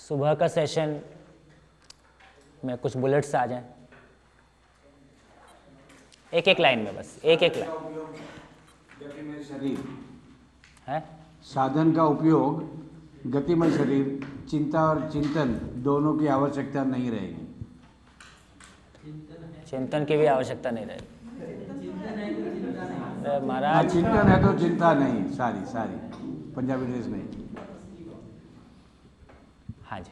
सुबह का सेशन में कुछ बुलेट्स आ जाएं, एक एक लाइन में, बस एक एक लाइन गतिमय शरीर है। साधन का उपयोग गतिमय शरीर, चिंता और चिंतन दोनों की आवश्यकता नहीं रहेगी। चिंतन की भी आवश्यकता नहीं रहेगी। महाराज चिंतन है तो चिंता नहीं, सारी पंजाबी ड्रेस में। हाँ जी,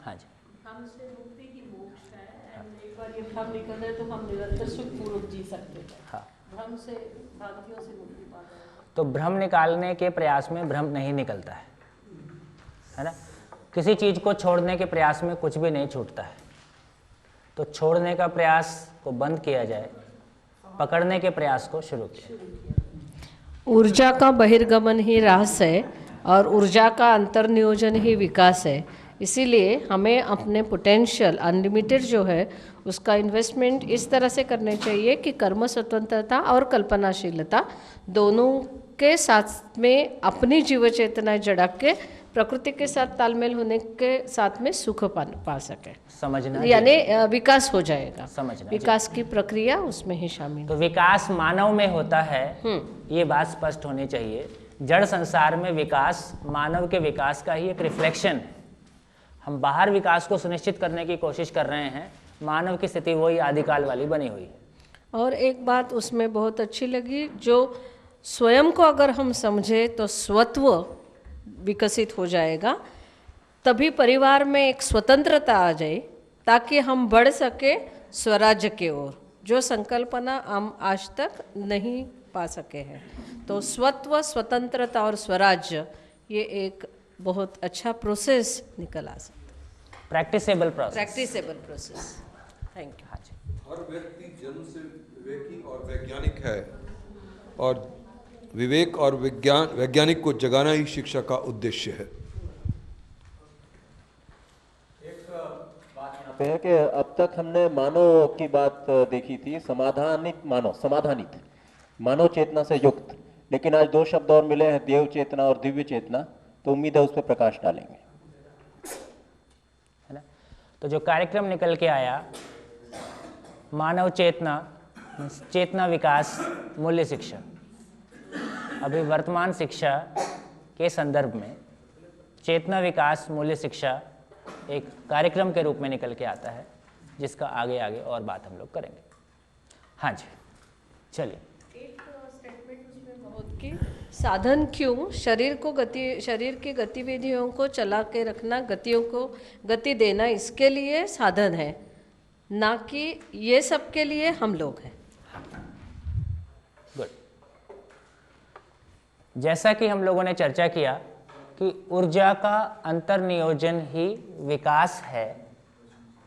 हाँ जी। हमसे मुक्ति ही मोक्ष है। एक बार ये भ्रम निकल जाए तो हम निरंतर सुखपूर्वक जी सकते हैं। हाँ, भ्रम से, भ्रांतियों से मुक्ति पाते हैं। तो भ्रम निकालने के प्रयास में भ्रम नहीं निकलता है ना। किसी चीज़ को छोड़ने के प्रयास में कुछ भी नहीं छूटता है। तो छोड़ने का प्रयास को बंद किया जाए, पकड़ने के प्रयास को शुरू किया। ऊर्जा का बहिर्गमन ही ह्रास है और ऊर्जा का अंतर्नियोजन ही विकास है। इसीलिए हमें अपने पोटेंशियल अनलिमिटेड जो है उसका इन्वेस्टमेंट इस तरह से करने चाहिए कि कर्म स्वतंत्रता और कल्पनाशीलता दोनों के साथ में अपनी जीव चेतना जड़ा के प्रकृति के साथ तालमेल होने के साथ में सुख पा सके। समझना यानी विकास हो जाएगा। समझना विकास की प्रक्रिया उसमें ही शामिल। तो विकास मानव में होता है, ये बात स्पष्ट होनी चाहिए। जड़ संसार में विकास मानव के विकास का ही एक रिफ्लेक्शन है। हम बाहर विकास को सुनिश्चित करने की कोशिश कर रहे हैं, मानव की स्थिति वही आदिकाल वाली बनी हुई है। और एक बात उसमें बहुत अच्छी लगी, जो स्वयं को अगर हम समझे तो स्वत्व विकसित हो जाएगा, तभी परिवार में एक स्वतंत्रता आ जाए ताकि हम बढ़ सके स्वराज्य के ओर, जो संकल्पना हम आज तक नहीं पा सके हैं। तो स्वत्व, स्वतंत्रता और स्वराज्य, ये एक बहुत अच्छा प्रोसेस निकल आ सकता है। Practicable process. Thank you. हाँ जी। हर व्यक्ति जन्म से विवेकी और वैज्ञानिक है और विवेक और वैज्ञानिक को जगाना ही शिक्षा का उद्देश्य है। एक बात यहाँ पे है कि अब तक हमने मानव की बात देखी थी, समाधानित मानव चेतना से युक्त, लेकिन आज दो शब्द और मिले हैं, देव चेतना और दिव्य चेतना। तो उम्मीद है उस पर प्रकाश डालेंगे, है ना। तो जो कार्यक्रम निकल के आया, मानव चेतना, चेतना विकास, मूल्य शिक्षा, अभी वर्तमान शिक्षा के संदर्भ में चेतना विकास मूल्य शिक्षा एक कार्यक्रम के रूप में निकल के आता है, जिसका आगे आगे और बात हम लोग करेंगे। हाँ जी, चलिए। एक स्टेटमेंट उसमें बहुत की, साधन क्यों, शरीर की गतिविधियों को चला के रखना, गतियों को गति देना, इसके लिए साधन है, ना कि ये सब के लिए हम लोग हैं। गुड। जैसा कि हम लोगों ने चर्चा किया कि ऊर्जा का अंतर्नियोजन ही विकास है,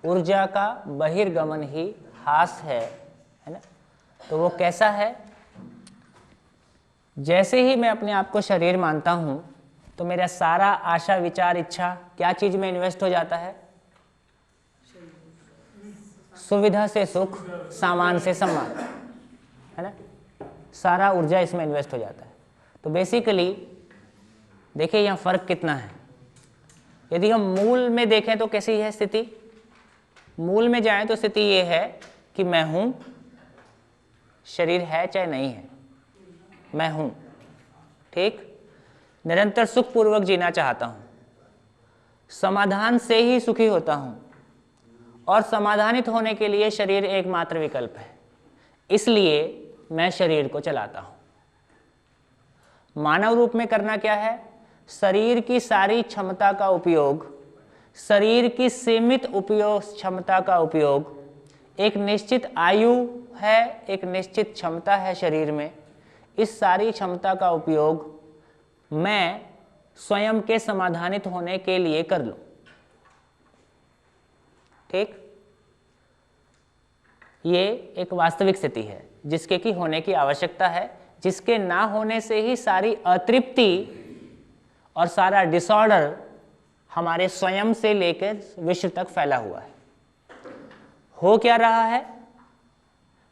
ऊर्जा का बहिर्गमन ही ह्रास है ना। तो वो कैसा है? जैसे ही मैं अपने आप को शरीर मानता हूँ तो मेरा सारा आशा, विचार, इच्छा क्या चीज़ में इन्वेस्ट हो जाता है? सुविधा से सुख, सामान से सम्मान, है ना। सारा ऊर्जा इसमें इन्वेस्ट हो जाता है। तो बेसिकली देखिए यहाँ फ़र्क कितना है। यदि हम मूल में देखें तो कैसी है स्थिति? मूल में जाएं तो स्थिति ये है कि मैं हूँ, शरीर है चाहे नहीं है, मैं हूँ, ठीक। निरंतर सुखपूर्वक जीना चाहता हूँ, समाधान से ही सुखी होता हूँ, और समाधानित होने के लिए शरीर एकमात्र विकल्प है, इसलिए मैं शरीर को चलाता हूँ। मानव रूप में करना क्या है? शरीर की सारी क्षमता का उपयोग, शरीर की सीमित उपयोग क्षमता का उपयोग, एक निश्चित आयु है, एक निश्चित क्षमता है शरीर में, इस सारी क्षमता का उपयोग मैं स्वयं के समाधानित होने के लिए कर लूं, ठीक। ये एक वास्तविक स्थिति है जिसके की होने की आवश्यकता है, जिसके ना होने से ही सारी अतृप्ति और सारा डिसऑर्डर हमारे स्वयं से लेकर विश्व तक फैला हुआ है। हो क्या रहा है?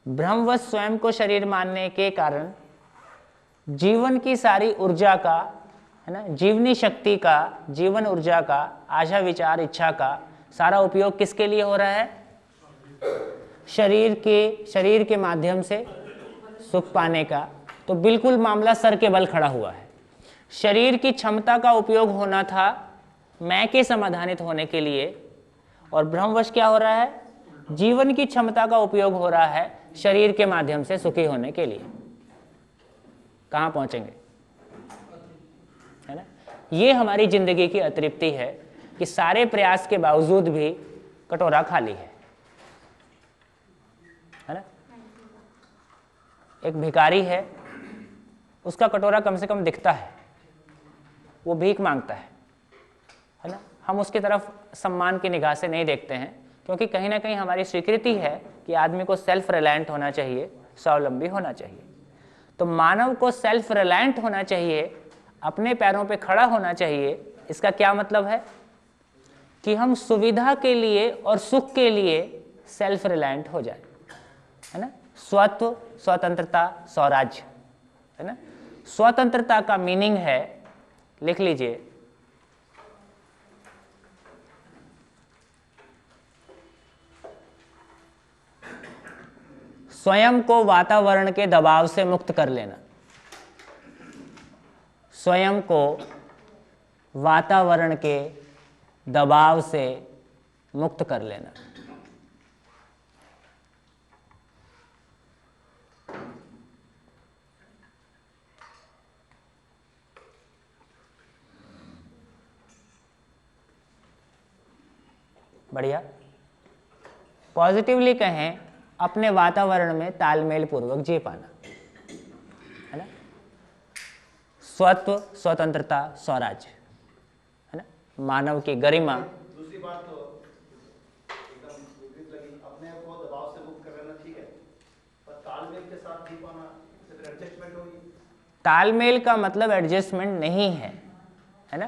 भ्रमवश स्वयं को शरीर मानने के कारण जीवन की सारी ऊर्जा का, है ना, जीवनी शक्ति का, जीवन ऊर्जा का, आशा विचार इच्छा का सारा उपयोग किसके लिए हो रहा है? शरीर के माध्यम से सुख पाने का। तो बिल्कुल मामला सर के बल खड़ा हुआ है। शरीर की क्षमता का उपयोग होना था मैं के समाधानित होने के लिए, और भ्रमवश क्या हो रहा है? जीवन की क्षमता का उपयोग हो रहा है शरीर के माध्यम से सुखी होने के लिए। कहाँ पहुंचेंगे? है ना, ये हमारी जिंदगी की अतृप्ति है कि सारे प्रयास के बावजूद भी कटोरा खाली है ना। एक भिखारी है, उसका कटोरा कम से कम दिखता है, वो भीख मांगता है ना। हम उसकी तरफ सम्मान की निगाह से नहीं देखते हैं, क्योंकि कहीं ना कहीं हमारी स्वीकृति है कि आदमी को सेल्फ रिलायंट होना चाहिए, स्वावलंबी होना चाहिए। तो मानव को सेल्फ रिलायंट होना चाहिए, अपने पैरों पे खड़ा होना चाहिए। इसका क्या मतलब है? कि हम सुविधा के लिए और सुख के लिए सेल्फ रिलायंट हो जाए, है ना। स्वत्व, स्वतंत्रता, स्वराज्य, है ना। स्वतंत्रता का मीनिंग है, लिख लीजिए, स्वयं को वातावरण के दबाव से मुक्त कर लेना। स्वयं को वातावरण के दबाव से मुक्त कर लेना। बढ़िया। पॉजिटिवली कहें, अपने वातावरण में तालमेल पूर्वक जी पाना, है ना। स्वत्व, स्वतंत्रता, स्वराज्य, है ना, मानव की गरिमा। दूसरी बात तो एकदम विपरीत लगी, अपने को दबाव से मुक्त कर लेना ठीक है, पर तालमेल के साथ जी पाना सिर्फ एडजस्टमेंट होगी। तालमेल का मतलब एडजस्टमेंट नहीं है ना।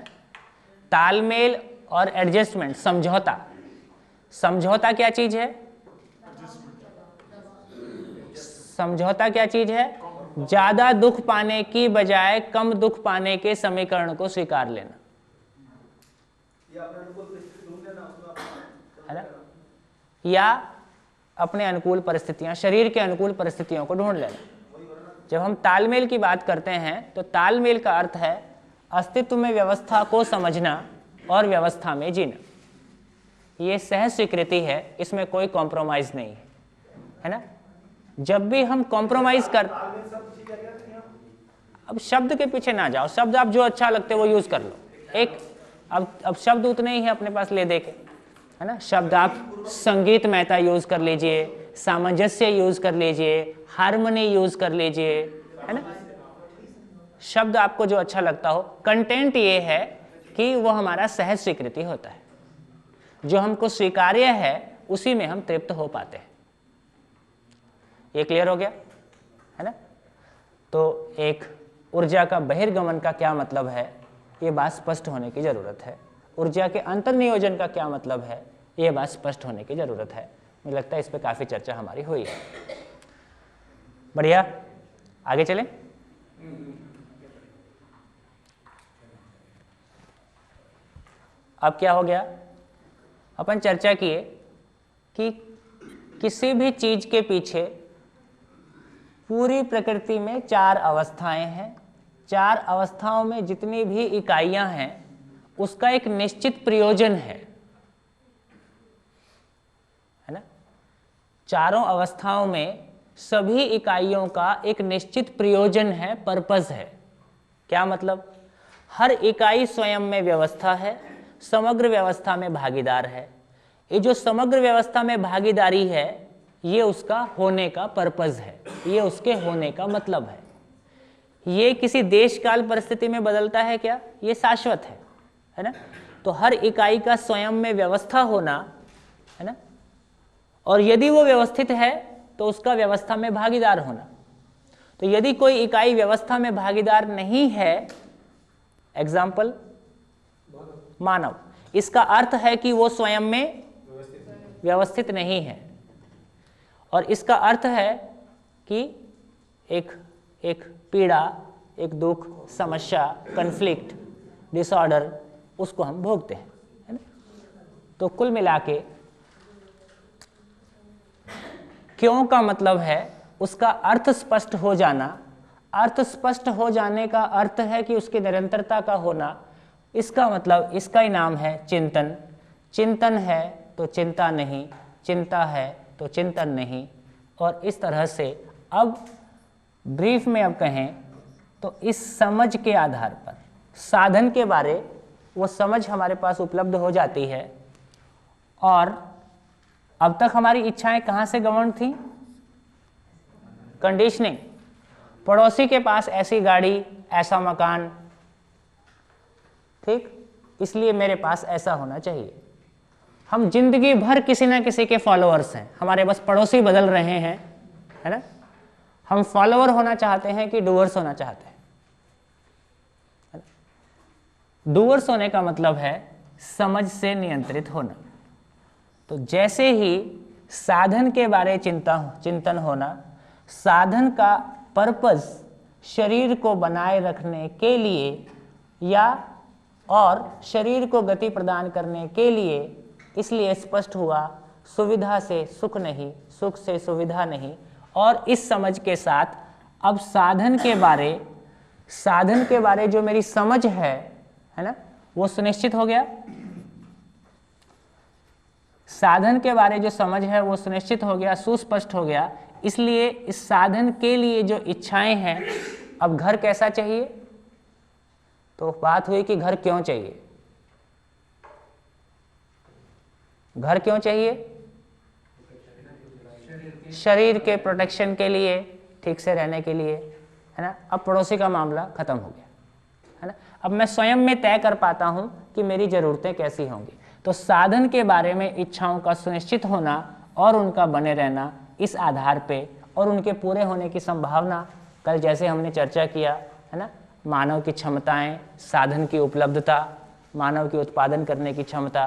तालमेल और एडजस्टमेंट, समझौता। समझौता क्या चीज है? समझौता क्या चीज है? ज्यादा दुख पाने की बजाय कम दुख पाने के समीकरण को स्वीकार लेना, है ना, या अपने अनुकूल परिस्थितियां, शरीर के अनुकूल परिस्थितियों को ढूंढ लेना। जब हम तालमेल की बात करते हैं तो तालमेल का अर्थ है अस्तित्व में व्यवस्था को समझना और व्यवस्था में जीना। ये सहज स्वीकृति है, इसमें कोई कॉम्प्रोमाइज नहीं है ना। जब भी हम कॉम्प्रोमाइज कर, अब शब्द के पीछे ना जाओ, शब्द आप जो अच्छा लगते वो यूज कर लो। एक अब शब्द उतने ही है अपने पास ले दे के, है ना। शब्द आप संगीत महता यूज कर लीजिए, सामंजस्य यूज कर लीजिए, हार्मनी यूज कर लीजिए, है ना। शब्द आपको जो अच्छा लगता हो। कंटेंट ये है कि वो हमारा सहज स्वीकृति होता है, जो हमको स्वीकार्य है उसी में हम तृप्त हो पाते हैं। ये क्लियर हो गया, है ना। तो एक ऊर्जा का बहिर्गमन का क्या मतलब है, ये बात स्पष्ट होने की जरूरत है। ऊर्जा के अंतर्नियोजन का क्या मतलब है, ये बात स्पष्ट होने की जरूरत है। मुझे लगता है इस पे काफी चर्चा हमारी हुई है। बढ़िया, आगे चलें। अब क्या हो गया, अपन चर्चा किए कि किसी भी चीज के पीछे पूरी प्रकृति में 4 अवस्थाएं हैं। 4 अवस्थाओं में जितनी भी इकाइयां हैं उसका एक निश्चित प्रयोजन है ना। चारों अवस्थाओं में सभी इकाइयों का एक निश्चित प्रयोजन है, पर्पस है। क्या मतलब? हर इकाई स्वयं में व्यवस्था है, समग्र व्यवस्था में भागीदार है। ये जो समग्र व्यवस्था में भागीदारी है, ये उसका होने का पर्पस है, ये उसके होने का मतलब है। ये किसी देश काल परिस्थिति में बदलता है क्या? ये शाश्वत है ना। तो हर इकाई का स्वयं में व्यवस्था होना, है ना, और यदि वो व्यवस्थित है तो उसका व्यवस्था में भागीदार होना। तो यदि कोई इकाई व्यवस्था में भागीदार नहीं है, एग्जाम्पल मानव, इसका अर्थ है कि वो स्वयं में व्यवस्थित नहीं है। और इसका अर्थ है कि एक पीड़ा एक दुख, समस्या, कन्फ्लिक्ट, डिसऑर्डर, उसको हम भोगते हैं, है ना। तो कुल मिला के क्यों का मतलब है उसका अर्थ स्पष्ट हो जाना। अर्थ स्पष्ट हो जाने का अर्थ है कि उसकी निरंतरता का होना। इसका मतलब, इसका ही नाम है चिंतन। चिंतन है तो चिंता नहीं, चिंता है तो चिंतन नहीं। और इस तरह से अब ब्रीफ में अब कहें तो इस समझ के आधार पर साधन के बारे वो समझ हमारे पास उपलब्ध हो जाती है। और अब तक हमारी इच्छाएं कहाँ से गवर्न थी? कंडीशनिंग। पड़ोसी के पास ऐसी गाड़ी, ऐसा मकान, ठीक, इसलिए मेरे पास ऐसा होना चाहिए। हम जिंदगी भर किसी ना किसी के फॉलोअर्स हैं, हमारे बस पड़ोसी बदल रहे हैं, है ना। हम फॉलोअर होना चाहते हैं कि डूअर्स होना चाहते हैं? डूअर्स होने का मतलब है समझ से नियंत्रित होना। तो जैसे ही साधन के बारे चिंतन होना, साधन का पर्पस शरीर को बनाए रखने के लिए या और शरीर को गति प्रदान करने के लिए, इसलिए स्पष्ट हुआ सुविधा से सुख नहीं, सुख से सुविधा नहीं। और इस समझ के साथ अब साधन के बारे जो मेरी समझ है ना, वो सुनिश्चित हो गया। साधन के बारे जो समझ है वो सुनिश्चित हो गया, सुस्पष्ट हो गया। इसलिए इस साधन के लिए जो इच्छाएं हैं, अब घर कैसा चाहिए? तो बात हुई कि घर क्यों चाहिए? घर क्यों चाहिए? शरीर के प्रोटेक्शन के लिए, ठीक से रहने के लिए, है ना। अब पड़ोसी का मामला खत्म हो गया, है ना। अब मैं स्वयं में तय कर पाता हूं कि मेरी जरूरतें कैसी होंगी। तो साधन के बारे में इच्छाओं का सुनिश्चित होना और उनका बने रहना इस आधार पे, और उनके पूरे होने की संभावना, कल जैसे हमने चर्चा किया, है ना, मानव की क्षमताएं, साधन की उपलब्धता, मानव की उत्पादन करने की क्षमता।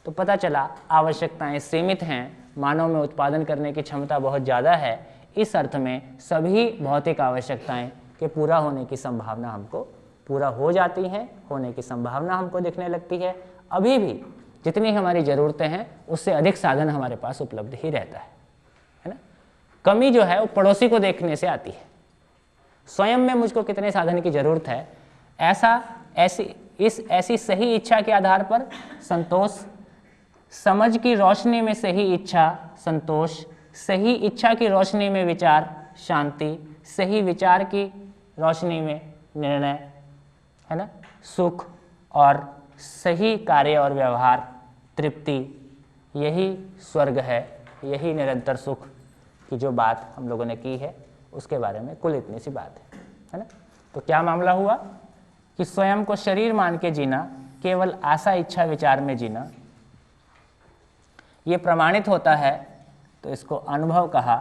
तो पता चला आवश्यकताएं सीमित हैं, मानव में उत्पादन करने की क्षमता बहुत ज़्यादा है। इस अर्थ में सभी भौतिक आवश्यकताएं के पूरा होने की संभावना हमको पूरा हो जाती हैं, होने की संभावना हमको दिखने लगती है। अभी भी जितनी हमारी ज़रूरतें हैं उससे अधिक साधन हमारे पास उपलब्ध ही रहता है ना। कमी जो है वो पड़ोसी को देखने से आती है। स्वयं में मुझको कितने साधन की ज़रूरत है, ऐसी सही इच्छा के आधार पर संतोष, समझ की रोशनी में सही इच्छा संतोष, सही इच्छा की रोशनी में विचार शांति, सही विचार की रोशनी में निर्णय, है ना, सुख, और सही कार्य और व्यवहार तृप्ति। यही स्वर्ग है, यही निरंतर सुख की जो बात हम लोगों ने की है, उसके बारे में कुल इतनी सी बात है ना। तो क्या मामला हुआ कि स्वयं को शरीर मान के जीना, केवल आशा इच्छा विचार में जीना, ये प्रमाणित होता है तो इसको अनुभव कहा।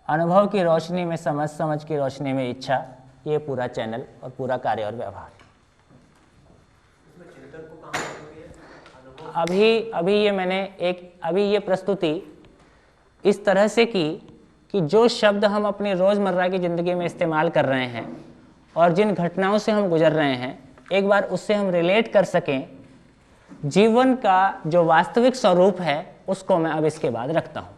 अनुभव की रोशनी में समझ, समझ की रोशनी में इच्छा, ये पूरा चैनल और पूरा कार्य और व्यवहार। अभी ये मैंने अभी ये प्रस्तुति इस तरह से की कि जो शब्द हम अपनी रोज़मर्रा की ज़िंदगी में इस्तेमाल कर रहे हैं और जिन घटनाओं से हम गुजर रहे हैं, एक बार उससे हम रिलेट कर सकें। जीवन का जो वास्तविक स्वरूप है उसको मैं अब इसके बाद रखता हूँ।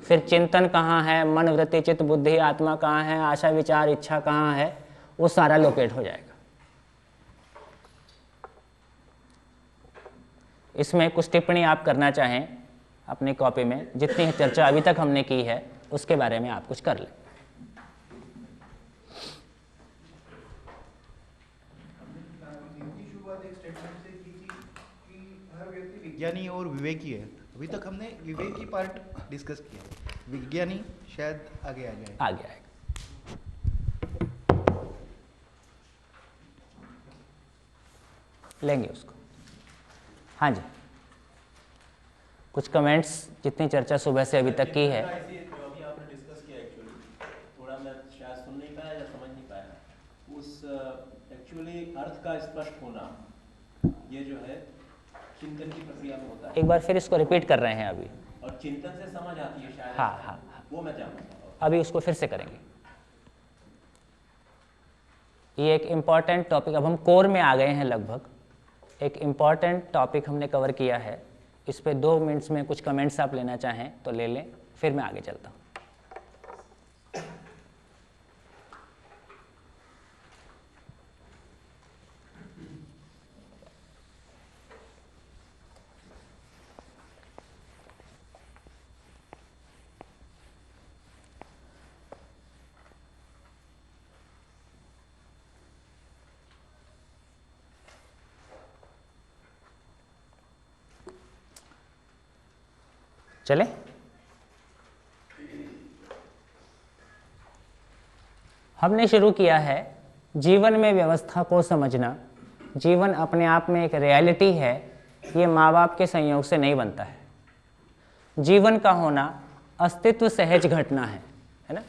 फिर चिंतन कहाँ है, मन वृत्ति चित्त बुद्धि आत्मा कहाँ है, आशा विचार इच्छा कहाँ है, वो सारा लोकेट हो जाएगा। इसमें कुछ टिप्पणी आप करना चाहें अपनी कॉपी में, जितनी चर्चा अभी तक हमने की है उसके बारे में आप कुछ कर लें। विज्ञानी और विवेकी है। अभी तक हमने विवेकी पार्ट डिस्कस किया, विज्ञानी शायद आगे आ जाए। आगे आएगा। लेंगे उसको। हाँ जी, कुछ कमेंट्स, जितनी चर्चा सुबह से अभी तक की है। जो अभी आपने डिस्कस किया एक्चुअली थोड़ा मैं शायद सुन नहीं पाया या समझ नहीं पाया। उस एक्चुअली अर्थ का स्पष्ट होना, ये जो है चिंतन की प्रक्रिया में होता है। एक बार फिर इसको रिपीट कर रहे हैं अभी। और चिंतन से समझ आती है शायद। हाँ, वो मैं जानता हूँ। अभी उसको फिर से करेंगे। ये एक इम्पॉर्टेंट टॉपिक, अब हम कोर में आ गए हैं लगभग। एक इम्पॉर्टेंट टॉपिक हमने कवर किया है, इस पे 2 मिनट्स में कुछ कमेंट्स आप लेना चाहें तो ले लें, फिर मैं आगे चलता हूँ। चले, हमने शुरू किया है जीवन में व्यवस्था को समझना। जीवन अपने आप में एक रियलिटी है, ये माँ बाप के संयोग से नहीं बनता है। जीवन का होना अस्तित्व सहज घटना है ना।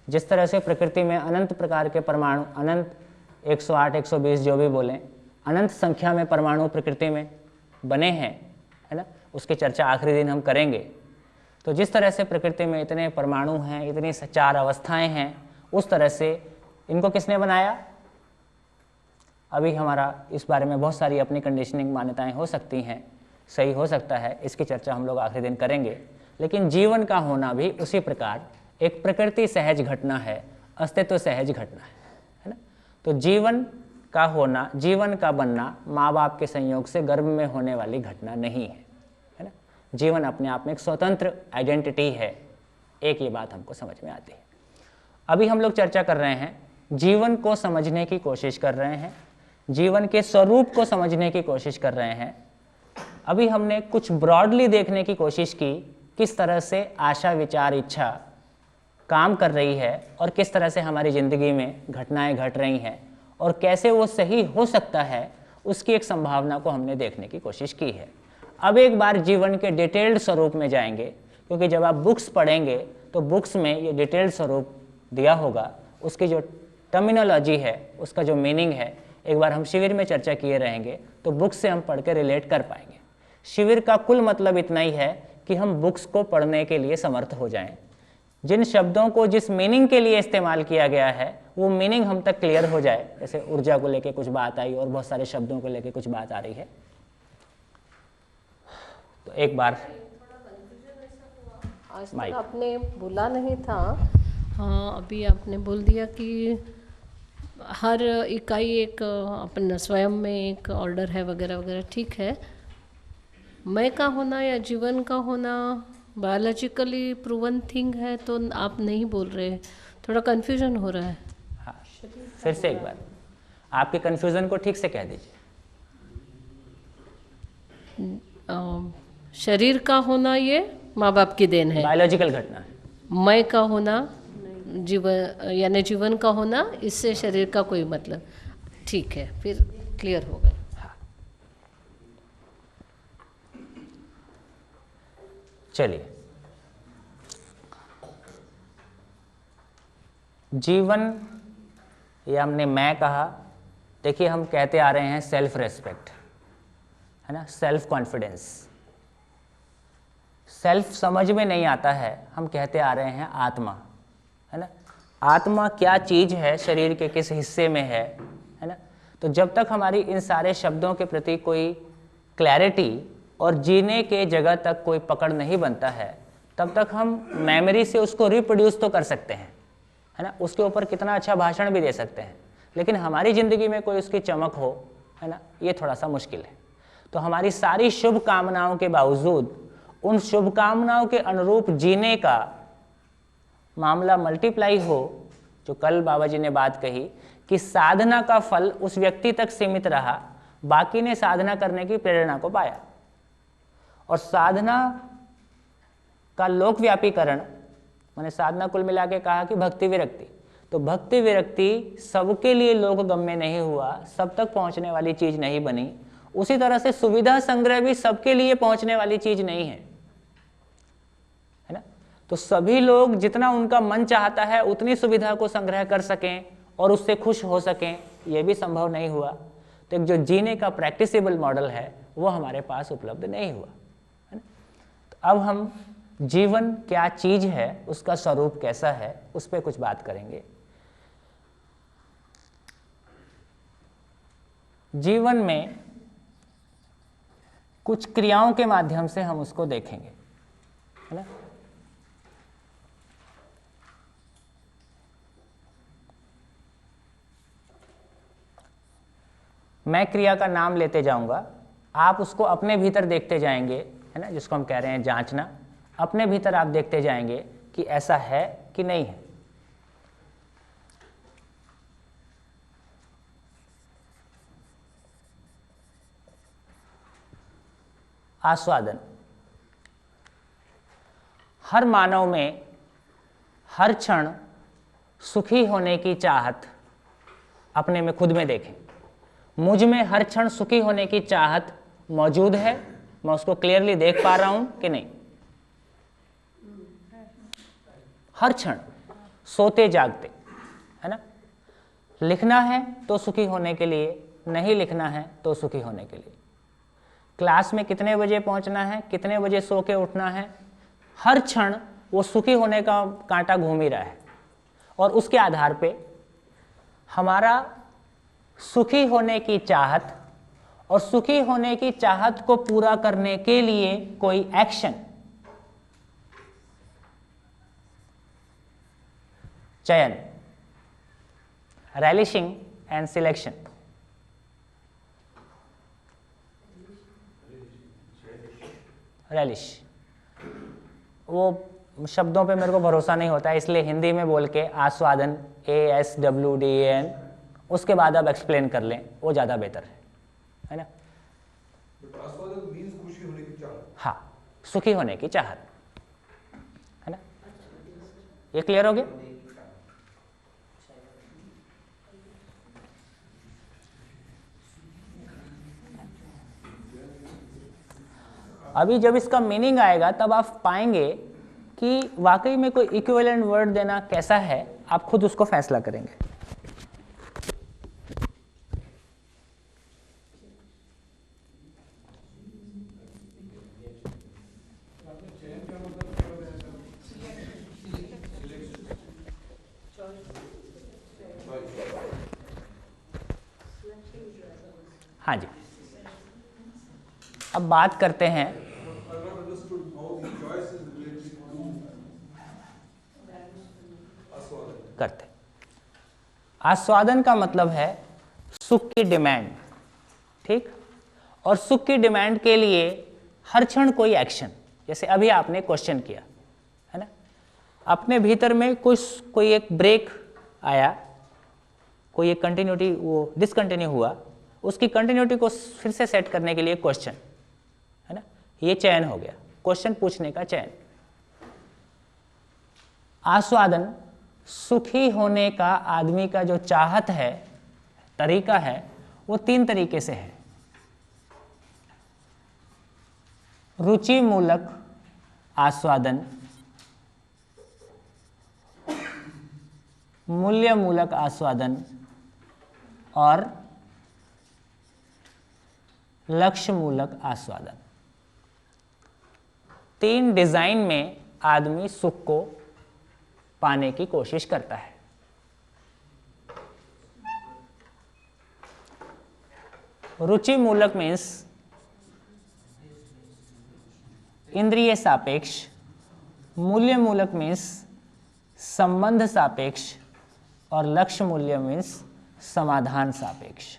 जिस तरह से प्रकृति में अनंत प्रकार के परमाणु, अनंत 108 120 जो भी बोलें, अनंत संख्या में परमाणु प्रकृति में बने हैं, है ना, उसकी चर्चा आखिरी दिन हम करेंगे। तो जिस तरह से प्रकृति में इतने परमाणु हैं, इतनी 4 अवस्थाएं हैं, उस तरह से इनको किसने बनाया? अभी हमारा इस बारे में बहुत सारी अपनी कंडीशनिंग मान्यताएं हो सकती हैं, सही हो सकता है, इसकी चर्चा हम लोग आखिरी दिन करेंगे। लेकिन जीवन का होना भी उसी प्रकार एक प्रकृति सहज घटना है, अस्तित्व सहज घटना है ना। तो जीवन का होना, जीवन का बनना माँ बाप के संयोग से गर्भ में होने वाली घटना नहीं है, है ना। जीवन अपने आप में एक स्वतंत्र आइडेंटिटी है। एक ये बात हमको समझ में आती है। अभी हम लोग चर्चा कर रहे हैं, जीवन को समझने की कोशिश कर रहे हैं, जीवन के स्वरूप को समझने की कोशिश कर रहे हैं। अभी हमने कुछ ब्रॉडली देखने की कोशिश की, किस तरह से आशा, विचार, इच्छा काम कर रही है और किस तरह से हमारी ज़िंदगी में घटनाएं घट रही हैं और कैसे वो सही हो सकता है, उसकी एक संभावना को हमने देखने की कोशिश की है। अब एक बार जीवन के डिटेल्ड स्वरूप में जाएंगे, क्योंकि जब आप बुक्स पढ़ेंगे तो बुक्स में ये डिटेल्ड स्वरूप दिया होगा, उसकी जो टर्मिनोलॉजी है, उसका जो मीनिंग है, एक बार हम शिविर में चर्चा किए रहेंगे तो बुक्स से हम पढ़ के रिलेट कर पाएंगे। शिविर का कुल मतलब इतना ही है कि हम बुक्स को पढ़ने के लिए समर्थ हो जाएं। जिन शब्दों को जिस मीनिंग के लिए इस्तेमाल किया गया है वो मीनिंग हम तक क्लियर हो जाए। जैसे ऊर्जा को लेके कुछ बात आई और बहुत सारे शब्दों को लेके कुछ बात आ रही है, तो एक बार आज तक आपने बोला नहीं था, हाँ अभी आपने बोल दिया कि हर इकाई एक अपन स्वयं में एक ऑर्डर है वगैरह वगैरह, ठीक है। मैं का होना या जीवन का होना बायोलॉजिकली प्रूवन थिंग है, तो आप नहीं बोल रहे, थोड़ा कन्फ्यूजन हो रहा है। हाँ, फिर से एक बार आपके कन्फ्यूजन को ठीक से कह दीजिए। शरीर का होना ये माँ बाप की देन है, बायोलॉजिकल घटना है। मैं का होना, जीवन यानी जीवन का होना, इससे शरीर का कोई मतलब, ठीक है, फिर क्लियर हो गए। चलिए, जीवन, ये हमने मैं कहा। देखिए, हम कहते आ रहे हैं सेल्फ रेस्पेक्ट, है ना, सेल्फ कॉन्फिडेंस। सेल्फ समझ में नहीं आता है, हम कहते आ रहे हैं आत्मा, है ना। आत्मा क्या चीज़ है, शरीर के किस हिस्से में है ना। तो जब तक हमारी इन सारे शब्दों के प्रति कोई क्लैरिटी और जीने के जगह तक कोई पकड़ नहीं बनता है, तब तक हम मेमोरी से उसको रिप्रोड्यूस तो कर सकते हैं, है ना, उसके ऊपर कितना अच्छा भाषण भी दे सकते हैं, लेकिन हमारी ज़िंदगी में कोई उसकी चमक हो, है ना, ये थोड़ा सा मुश्किल है। तो हमारी सारी शुभ कामनाओं के बावजूद उन शुभकामनाओं के अनुरूप जीने का मामला मल्टीप्लाई हो, जो कल बाबा जी ने बात कही कि साधना का फल उस व्यक्ति तक सीमित रहा, बाकी ने साधना करने की प्रेरणा को पाया। और साधना का लोकव्यापीकरण, मैंने साधना कुल मिला के कहा कि भक्ति विरक्ति, तो भक्ति विरक्ति सबके लिए लोकगम्य नहीं हुआ, सब तक पहुंचने वाली चीज़ नहीं बनी। उसी तरह से सुविधा संग्रह भी सबके लिए पहुंचने वाली चीज़ नहीं है ना। तो सभी लोग जितना उनका मन चाहता है उतनी सुविधा को संग्रह कर सकें और उससे खुश हो सकें, यह भी संभव नहीं हुआ। तो एक जो जीने का प्रैक्टिसेबल मॉडल है वो हमारे पास उपलब्ध नहीं हुआ, है ना। तो अब हम जीवन क्या चीज़ है, उसका स्वरूप कैसा है, उस पर कुछ बात करेंगे। जीवन में कुछ क्रियाओं के माध्यम से हम उसको देखेंगे, है ना। मैं क्रिया का नाम लेते जाऊंगा, आप उसको अपने भीतर देखते जाएंगे, है ना, जिसको हम कह रहे हैं जांचना। अपने भीतर आप देखते जाएंगे कि ऐसा है कि नहीं है। आस्वादन। हर मानव में हर क्षण सुखी होने की चाहत अपने में खुद में देखें। मुझ में हर क्षण सुखी होने की चाहत मौजूद है, मैं उसको क्लियरली देख पा रहा हूं कि नहीं। हर क्षण, सोते जागते, है ना। लिखना है तो सुखी होने के लिए, नहीं लिखना है तो सुखी होने के लिए। क्लास में कितने बजे पहुंचना है, कितने बजे सो के उठना है, हर क्षण वो सुखी होने का कांटा घूम ही रहा है। और उसके आधार पे हमारा सुखी होने की चाहत और सुखी होने की चाहत को पूरा करने के लिए कोई एक्शन, चयन, रेलिशिंग एंड सिलेक्शन, रेलिश, वो शब्दों पे मेरे को भरोसा नहीं होता है, इसलिए हिंदी में बोल के आस्वादन, ASWDAN, उसके बाद आप एक्सप्लेन कर लें, वो ज़्यादा बेहतर है ना। आस्वादन मीन्स खुशी होने की चाहत। हाँ, सुखी होने की चाहत, है ना। ये क्लियर हो गया। अभी जब इसका मीनिंग आएगा तब आप पाएंगे कि वाकई में कोई इक्विवेलेंट वर्ड देना कैसा है, आप खुद उसको फैसला करेंगे। हाँ जी, अब बात करते हैं आस्वादन का मतलब है सुख की डिमांड, ठीक। और सुख की डिमांड के लिए हर क्षण कोई एक्शन, जैसे अभी आपने क्वेश्चन किया, है ना। अपने भीतर में कोई एक ब्रेक आया, कोई एक कंटिन्यूटी वो डिसकंटिन्यू हुआ, उसकी कंटिन्यूटी को फिर से सेट करने के लिए क्वेश्चन, है ना। ये चयन हो गया, क्वेश्चन पूछने का चयन। आस्वादन सुखी होने का आदमी का जो चाहत है, तरीका है, वो 3 तरीके से है। रुचि मूलक आस्वादन, मूल्य मूलक आस्वादन और लक्ष्य मूलक आस्वादन। 3 डिजाइन में आदमी सुख को पाने की कोशिश करता है। रुचि मूलक मीन्स इंद्रिय सापेक्ष, मूल्य मूलक मीन्स संबंध सापेक्ष और लक्ष्य मूल्य मीन्स समाधान सापेक्ष।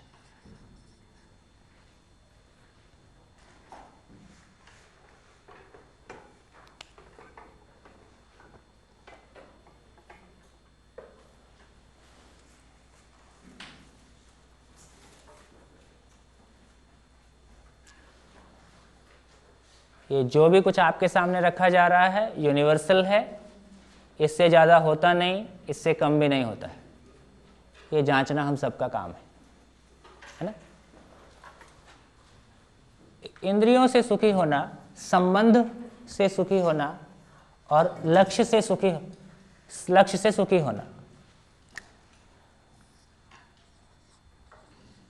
ये जो भी कुछ आपके सामने रखा जा रहा है यूनिवर्सल है, इससे ज़्यादा होता नहीं, इससे कम भी नहीं होता है। ये जांचना हम सबका काम है ना। इंद्रियों से सुखी होना, संबंध से सुखी होना और लक्ष्य से सुखी होना।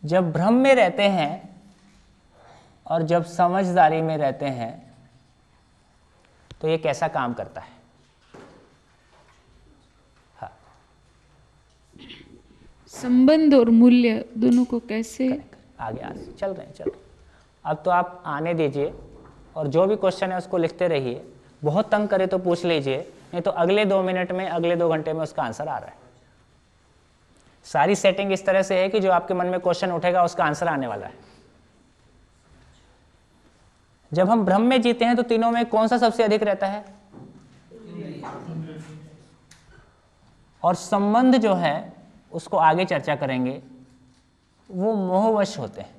जब भ्रम में रहते हैं और जब समझदारी में रहते हैं तो ये कैसा काम करता है। संबंध और मूल्य दोनों को कैसे आगे आगे चल रहे हैं। अब तो आप आने दीजिए और जो भी क्वेश्चन है उसको लिखते रहिए। बहुत तंग करे तो पूछ लीजिए, नहीं तो अगले 2 मिनट में, अगले 2 घंटे में उसका आंसर आ रहा है। सारी सेटिंग इस तरह से है कि जो आपके मन में क्वेश्चन उठेगा उसका आंसर आने वाला है। जब हम भ्रम में जीते हैं तो तीनों में कौन सा सबसे अधिक रहता है? और संबंध जो है उसको आगे चर्चा करेंगे, वो मोहवश होते हैं।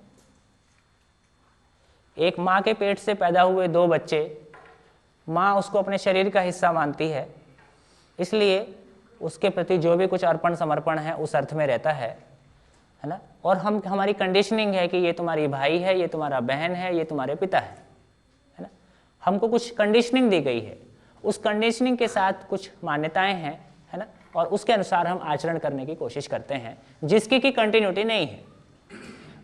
एक माँ के पेट से पैदा हुए 2 बच्चे, माँ उसको अपने शरीर का हिस्सा मानती है, इसलिए उसके प्रति जो भी कुछ अर्पण समर्पण है उस अर्थ में रहता है ना। और हमारी कंडीशनिंग है कि ये तुम्हारी भाई है, ये तुम्हारा बहन है, ये तुम्हारे पिता है ना। हमको कुछ कंडीशनिंग दी गई है, उस कंडीशनिंग के साथ कुछ मान्यताएं हैं, है ना, और उसके अनुसार हम आचरण करने की कोशिश करते हैं, जिसकी की कंटिन्यूटी नहीं है।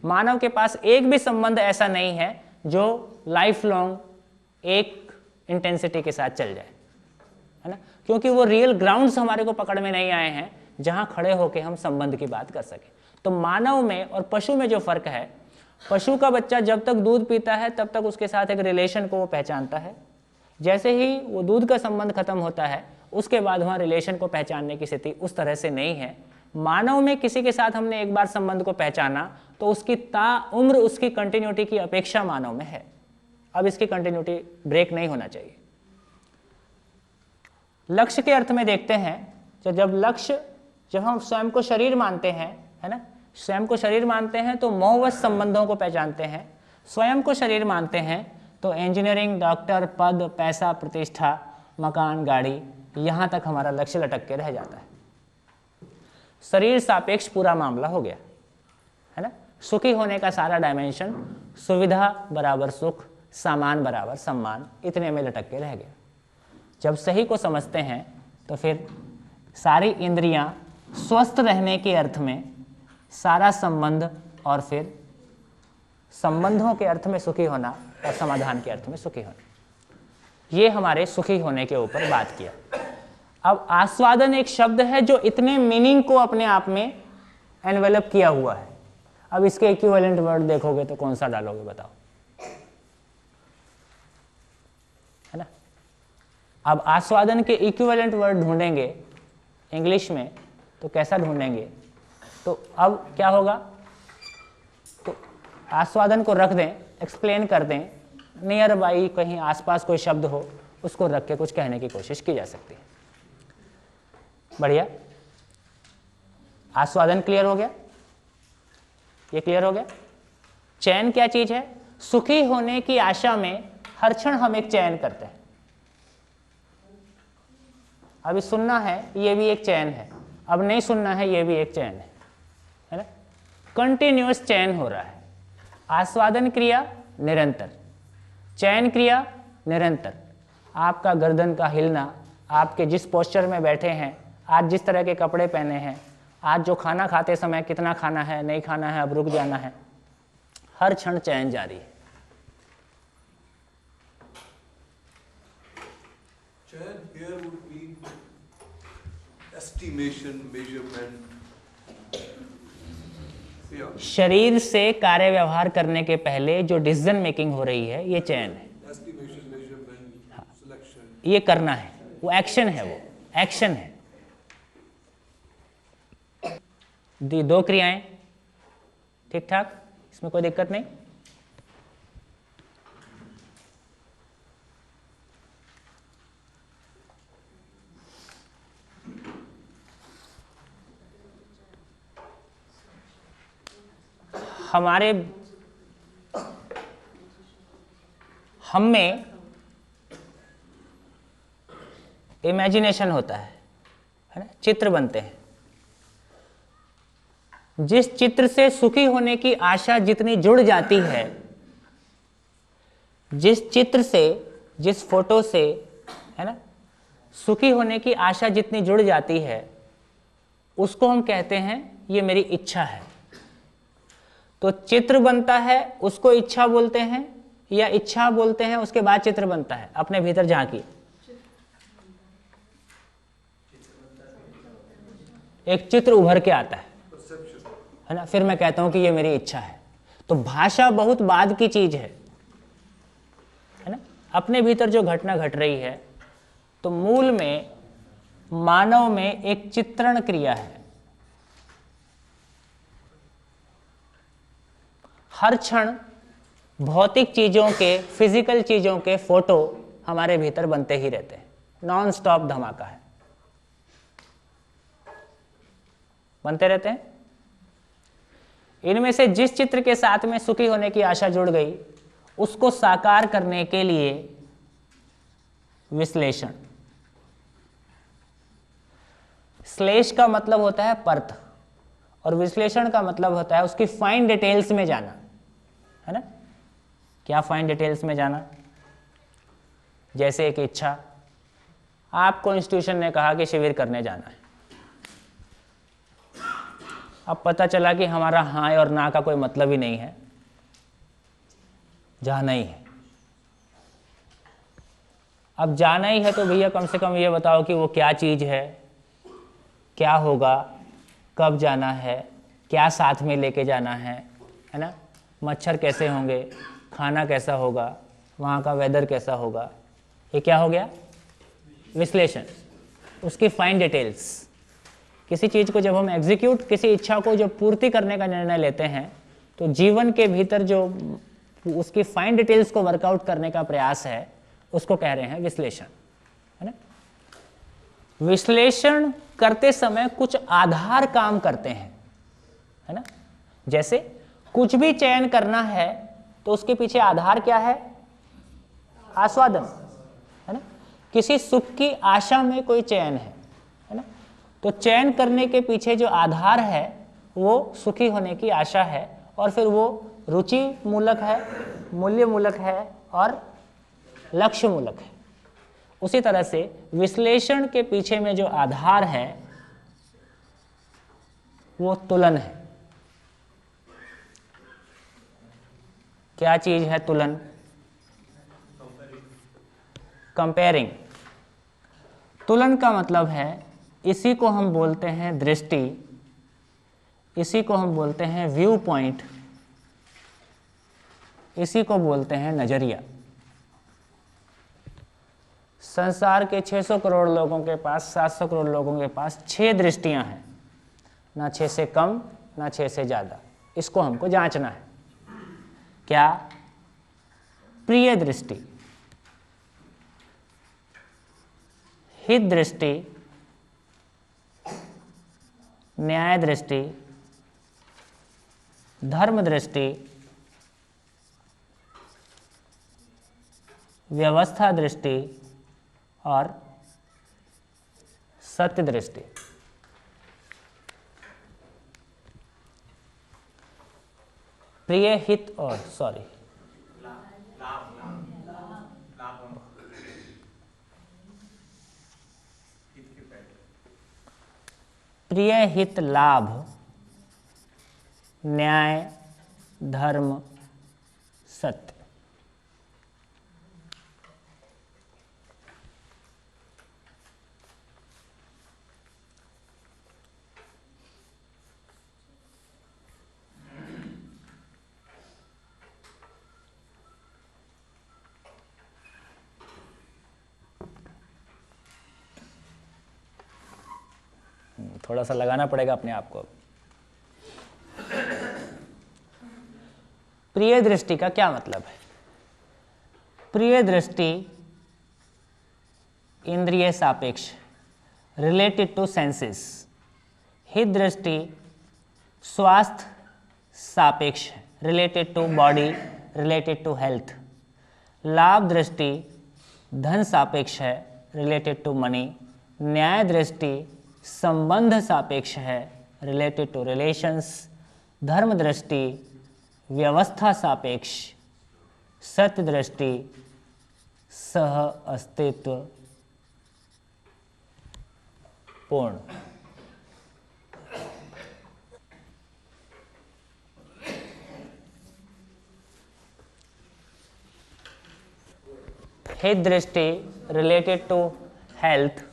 मानव के पास एक भी संबंध ऐसा नहीं है जो लाइफ लॉन्ग एक इंटेंसिटी के साथ चल जाए, है ना, क्योंकि वो रियल ग्राउंड्स हमारे को पकड़ में नहीं आए हैं जहां खड़े होकर हम संबंध की बात कर सकें। तो मानव में और पशु में जो फर्क है, पशु का बच्चा जब तक दूध पीता है तब तक उसके साथ एक रिलेशन को वो पहचानता है। जैसे ही वो दूध का संबंध खत्म होता है उसके बाद वहाँ रिलेशन को पहचानने की स्थिति उस तरह से नहीं है। मानव में किसी के साथ हमने एक बार संबंध को पहचाना तो उसकी ताउम्र उसकी कंटिन्यूटी की अपेक्षा मानव में है। अब इसकी कंटिन्यूटी ब्रेक नहीं होना चाहिए। लक्ष्य के अर्थ में देखते हैं, जब हम स्वयं को शरीर मानते हैं, है ना, स्वयं को शरीर मानते हैं तो मोहवश संबंधों को पहचानते हैं। स्वयं को शरीर मानते हैं तो इंजीनियरिंग, डॉक्टर, पद, पैसा, प्रतिष्ठा, मकान, गाड़ी, यहाँ तक हमारा लक्ष्य लटक के रह जाता है। शरीर सापेक्ष पूरा मामला हो गया, है ना। सुखी होने का सारा डायमेंशन सुविधा बराबर सुख, सामान बराबर सम्मान, इतने में लटक के रह गया। जब सही को समझते हैं तो फिर सारी इंद्रियां स्वस्थ रहने के अर्थ में, सारा संबंध और फिर संबंधों के अर्थ में सुखी होना और समाधान के अर्थ में सुखी होना, ये हमारे सुखी होने के ऊपर बात किया। अब आस्वादन एक शब्द है जो इतने मीनिंग को अपने आप में एनवेलप किया हुआ है। अब इसके इक्विवेलेंट वर्ड देखोगे तो कौन सा डालोगे बताओ, है ना। अब आस्वादन के इक्विवेलेंट वर्ड ढूंढेंगे इंग्लिश में तो कैसा ढूंढेंगे? तो अब क्या होगा, तो आस्वादन को रख दें, एक्सप्लेन कर दें, नियर बाई कहीं आसपास कोई शब्द हो उसको रख के कुछ कहने की कोशिश की जा सकती है। बढ़िया, आस्वादन क्लियर हो गया, ये क्लियर हो गया। चयन क्या चीज है? सुखी होने की आशा में हर क्षण हम एक चयन करते हैं। अभी सुनना है ये भी एक चयन है, अब नहीं सुनना है ये भी एक चयन है ना। कंटिन्यूअस चयन हो रहा है। आस्वादन क्रिया निरंतर, चयन क्रिया निरंतर। आपका गर्दन का हिलना, आपके जिस पोस्चर में बैठे हैं, आज जिस तरह के कपड़े पहने हैं, आज जो खाना खाते समय कितना खाना है, नहीं खाना है, अब रुक जाना है, हर क्षण चयन जारी है। चयन here would mean estimation, measurement. Yeah. शरीर से कार्य व्यवहार करने के पहले जो डिसीजन मेकिंग हो रही है ये चयन है। Estimation, measurement, selection. ये करना है, वो एक्शन है, वो एक्शन है। दो क्रियाएं ठीक ठाक, इसमें कोई दिक्कत नहीं। हम में इमेजिनेशन होता है ना, चित्र बनते हैं। जिस चित्र से सुखी होने की आशा जितनी जुड़ जाती है, जिस चित्र से, जिस फोटो से, है ना, सुखी होने की आशा जितनी जुड़ जाती है, उसको हम कहते हैं ये मेरी इच्छा है। तो चित्र बनता है, उसको इच्छा बोलते हैं, या इच्छा बोलते हैं, उसके बाद चित्र बनता है। अपने भीतर झांकी, एक चित्र उभर के आता है ना, फिर मैं कहता हूं कि ये मेरी इच्छा है। तो भाषा बहुत बाद की चीज है ना। अपने भीतर जो घटना घट रही है, तो मूल में मानव में एक चित्रण क्रिया है। हर क्षण भौतिक चीजों के, फिजिकल चीजों के फोटो हमारे भीतर बनते ही रहते हैं, नॉन स्टॉप धमाका है, बनते रहते हैं। इनमें से जिस चित्र के साथ में सुखी होने की आशा जुड़ गई, उसको साकार करने के लिए विश्लेषण, श्लेष का मतलब होता है परत, और विश्लेषण का मतलब होता है उसकी फाइन डिटेल्स में जाना, है ना। क्या फाइन डिटेल्स में जाना? जैसे एक इच्छा, आपको इंस्टीट्यूशन ने कहा कि शिविर करने जाना है। अब पता चला कि हमारा हाँ और ना का कोई मतलब ही नहीं है, जाना ही है। अब जाना ही है तो भैया कम से कम ये बताओ कि वो क्या चीज़ है, क्या होगा, कब जाना है, क्या साथ में लेके जाना है ना। मच्छर कैसे होंगे, खाना कैसा होगा, वहाँ का वेदर कैसा होगा, ये क्या हो गया? विश्लेषण, उसकी फाइन डिटेल्स। किसी चीज़ को जब हम एग्जीक्यूट, किसी इच्छा को जब पूर्ति करने का निर्णय लेते हैं, तो जीवन के भीतर जो उसकी फाइन डिटेल्स को वर्कआउट करने का प्रयास है, उसको कह रहे हैं विश्लेषण, है ना। विश्लेषण करते समय कुछ आधार काम करते हैं, है ना। जैसे कुछ भी चयन करना है तो उसके पीछे आधार क्या है? आस्वादन, है ना। किसी सुख की आशा में कोई चयन है ना। तो चयन करने के पीछे जो आधार है वो सुखी होने की आशा है, और फिर वो रुचि मूलक है, मूल्य मूलक है और लक्ष्य मूलक है। उसी तरह से विश्लेषण के पीछे में जो आधार है वो तुलन है। क्या चीज है तुलन? कंपेयरिंग। तुलन का मतलब है, इसी को हम बोलते हैं दृष्टि, इसी को हम बोलते हैं व्यू पॉइंट, इसी को बोलते हैं नजरिया। संसार के 600 करोड़ लोगों के पास, 700 करोड़ लोगों के पास 6 दृष्टियां हैं, ना 6 से कम ना 6 से ज़्यादा। इसको हमको जांचना है। क्या? प्रिय दृष्टि, हित दृष्टि, न्याय दृष्टि, धर्म दृष्टि, व्यवस्था दृष्टि और सत्य दृष्टि। प्रिय, हित और प्रिय, हित, लाभ, न्याय, धर्म, सत्य। थोड़ा सा लगाना पड़ेगा अपने आप को। प्रिय दृष्टि का क्या मतलब है? प्रिय दृष्टि इंद्रिय सापेक्ष, रिलेटेड टू सेंसेस। हित दृष्टि स्वास्थ्य सापेक्ष, related to body, related to health. लाभ दृष्टि धन सापेक्ष है, रिलेटेड टू मनी। न्याय दृष्टि संबंध सापेक्ष है, रिलेटेड टू रिलेशंस। धर्म दृष्टि व्यवस्था सापेक्ष। सत्य दृष्टि सह अस्तित्व पूर्ण। हित दृष्टि रिलेटेड टू हेल्थ।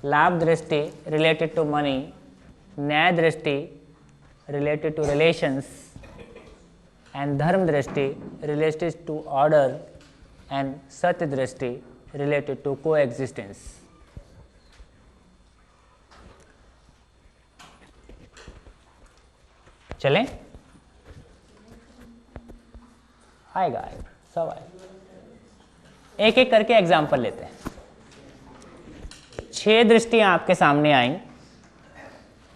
लाभ दृष्टि रिलेटेड टू मनी। न्याय दृष्टि related to relations. and dharma drishti related to order and satya drishti related to coexistence. चलें, आएगा सब आएगा। एक एक करके एग्जाम्पल लेते हैं। 6 दृष्टियां आपके सामने आई।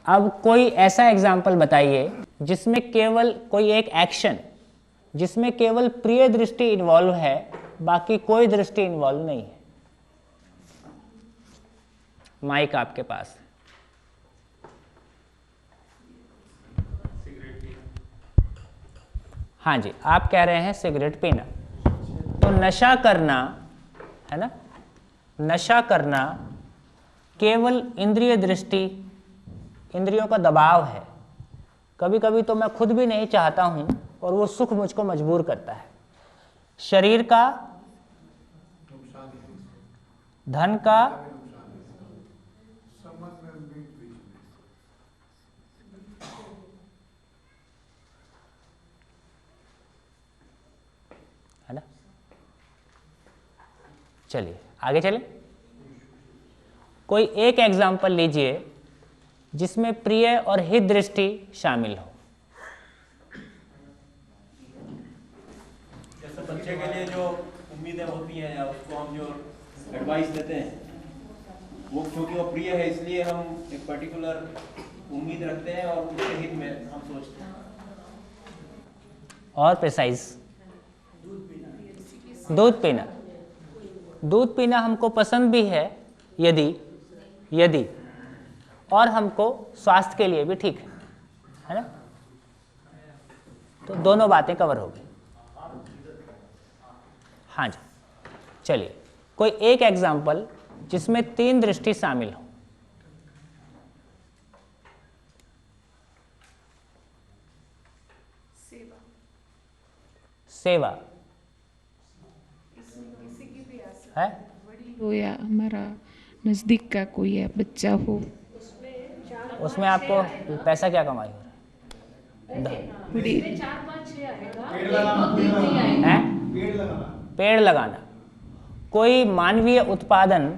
अब कोई ऐसा एग्जाम्पल बताइए जिसमें केवल कोई एक एक्शन, जिसमें केवल प्रिय दृष्टि इन्वॉल्व है, बाकी कोई दृष्टि इन्वॉल्व नहीं है। माइक आपके पास है। हाँ जी, आप कह रहे हैं सिगरेट पीना। तो नशा करना है ना, नशा करना केवल इंद्रिय दृष्टि, इंद्रियों का दबाव है। कभी कभी तो मैं खुद भी नहीं चाहता हूं और वो सुख मुझको मजबूर करता है। शरीर का, धन का, है ना। चलिए आगे चलें। कोई एक एग्जाम्पल लीजिए जिसमें प्रिय और हित दृष्टि शामिल हो। जैसे बच्चे के लिए जो उम्मीदें होती हैं या उसको हम जो एडवाइस देते हैं, वो क्योंकि वो प्रिय है इसलिए हम एक पर्टिकुलर उम्मीद रखते हैं और उसके हित में हम सोचते हैं। और प्रिसाइज, दूध पीना। दूध पीना हमको पसंद भी है यदि और हमको स्वास्थ्य के लिए भी ठीक है ना। तो दोनों बातें कवर हो गई। हाँ जी, चलिए कोई एक एग्जाम्पल जिसमें 3 दृष्टि शामिल हो। सेवा है, हो या हमारा नज़दीक का कोई है बच्चा हो, उसमें आपको पैसा क्या कमाई हो बड़ी है? पेड़ लगाना। कोई मानवीय उत्पादन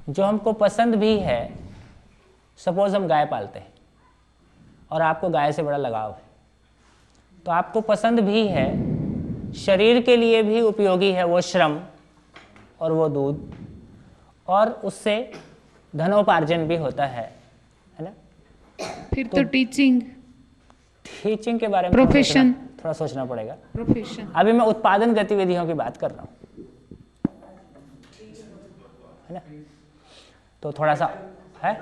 जो हमको पसंद भी है। सपोज हम गाय पालते हैं और आपको गाय से बड़ा लगाव है, तो आपको पसंद भी है, शरीर के लिए भी उपयोगी है वो श्रम और वो दूध, और उससे धनोपार्जन भी होता है ना। फिर तो टीचिंग टीचिंग के बारे में प्रोफेशन, थोड़ा सोचना पड़ेगा। प्रोफेशन। अभी मैं उत्पादन गतिविधियों की बात कर रहा हूँ, है ना। तो थोड़ा सा है,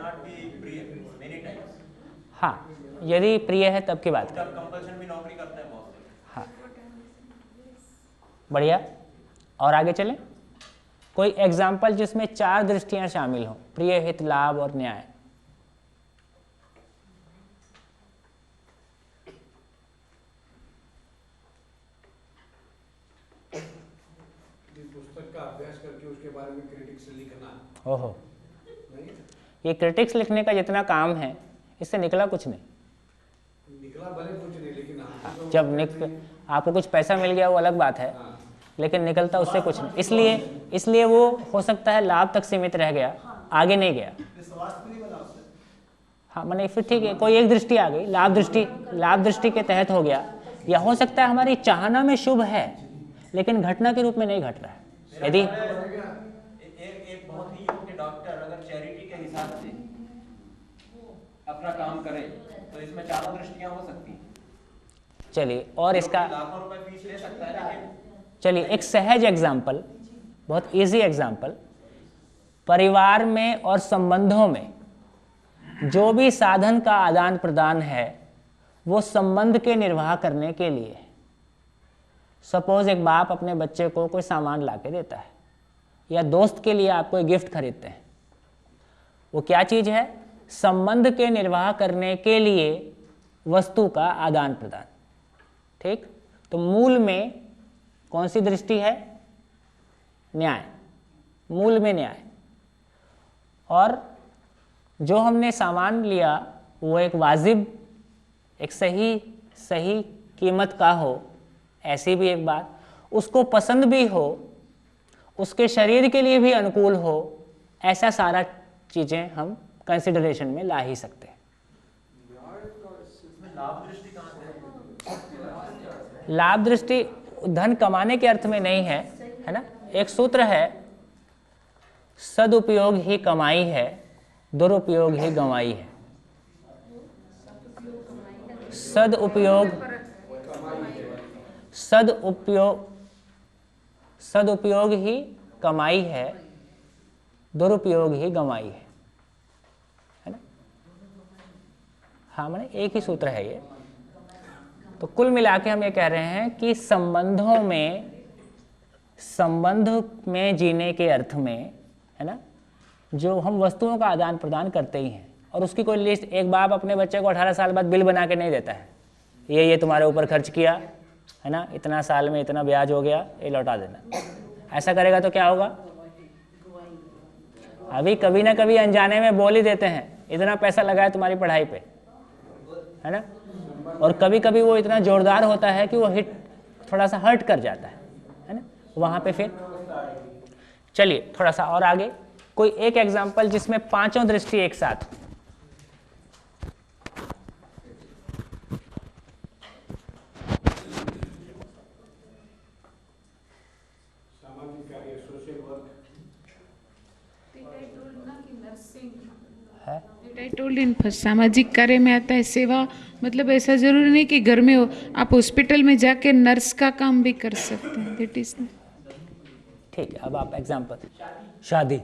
हाँ, यदि प्रिय है तब की बात करें। कंपल्शन भी नौकरी करते हैं बहुत से। हाँ, बढ़िया। और आगे चलें। कोई एग्जाम्पल जिसमें 4 दृष्टियां शामिल हों, प्रिय, हित, लाभ और न्याय। पुस्तक का अभ्यास करके उसके बारे में क्रिटिक्स लिखना। ओहो, ये क्रिटिक्स लिखने का जितना काम है, इससे निकला कुछ नहीं। निकला भले कुछ नहीं, लेकिन जब आपको कुछ पैसा मिल गया वो अलग बात है, लेकिन निकलता उससे कुछ नहीं। इसलिए वो हो सकता है लाभ तक सीमित रह गया, आगे नहीं गया। हाँ, मैंने फिर ठीक है, कोई एक दृष्टि आ गई, लाभ दृष्टि के तहत हो गया, या हो सकता है हमारी चाहना में शुभ है लेकिन घटना के रूप में नहीं घट रहा है। यदि एक बहुत ही योग्य डॉक्टर अगर चैरिटी के हिसाब से अपना काम करे तो इसमें 4 दृष्टियां हो सकती हैं। चलिए, और इसका लाखों रुपए फीस ले सकता है, लेकिन चलिए एक सहज एग्जाम्पल, बहुत इजी एग्जाम्पल। परिवार में और संबंधों में जो भी साधन का आदान प्रदान है वो संबंध के निर्वाह करने के लिए है। सपोज एक बाप अपने बच्चे को कोई सामान ला के देता है, या दोस्त के लिए आप कोई गिफ्ट खरीदते हैं। वो क्या चीज़ है? संबंध के निर्वाह करने के लिए वस्तु का आदान प्रदान। ठीक, तो मूल में कौन सी दृष्टि है? न्याय, मूल में न्याय। और जो हमने सामान लिया वो एक वाजिब, एक सही कीमत का हो, ऐसी भी एक बात, उसको पसंद भी हो, उसके शरीर के लिए भी अनुकूल हो, ऐसा सारा चीज़ें हम कंसिडरेशन में ला ही सकते हैं। लाभ दृष्टि धन कमाने के अर्थ में नहीं है, है ना। एक सूत्र है, सदुपयोग ही कमाई है, दुरुपयोग ही गंवाई है। सदुपयोग ही कमाई है, दुरुपयोग ही गंवाई है ना। हाँ, मैंने एक ही सूत्र है ये। तो कुल मिला के हम ये कह रहे हैं कि संबंध में जीने के अर्थ में, है ना, जो हम वस्तुओं का आदान प्रदान करते ही हैं, और उसकी कोई लिस्ट, एक बाप अपने बच्चे को 18 साल बाद बिल बना के नहीं देता है, ये तुम्हारे ऊपर खर्च किया, है ना, इतना साल में इतना ब्याज हो गया, ये लौटा देना। ऐसा करेगा तो क्या होगा? अभी कभी ना कभी अनजाने में बोल ही देते हैं, इतना पैसा लगाया तुम्हारी पढ़ाई पे, है ना, और कभी कभी वो इतना जोरदार होता है कि वो हिट थोड़ा सा हर्ट कर जाता है ना, वहाँ पे फिर चलिए थोड़ा सा और आगे, कोई एक एग्जाम्पल जिसमें पांचों दृष्टि एक साथ। I told in first, सामाजिक कार्य में आता है सेवा, मतलब ऐसा जरूरी नहीं कि घर में हो, आप हॉस्पिटल में जाके नर्स का काम भी कर सकते हैं। दैट इज ठीक है, अब आप एग्जाम्पल, शादी,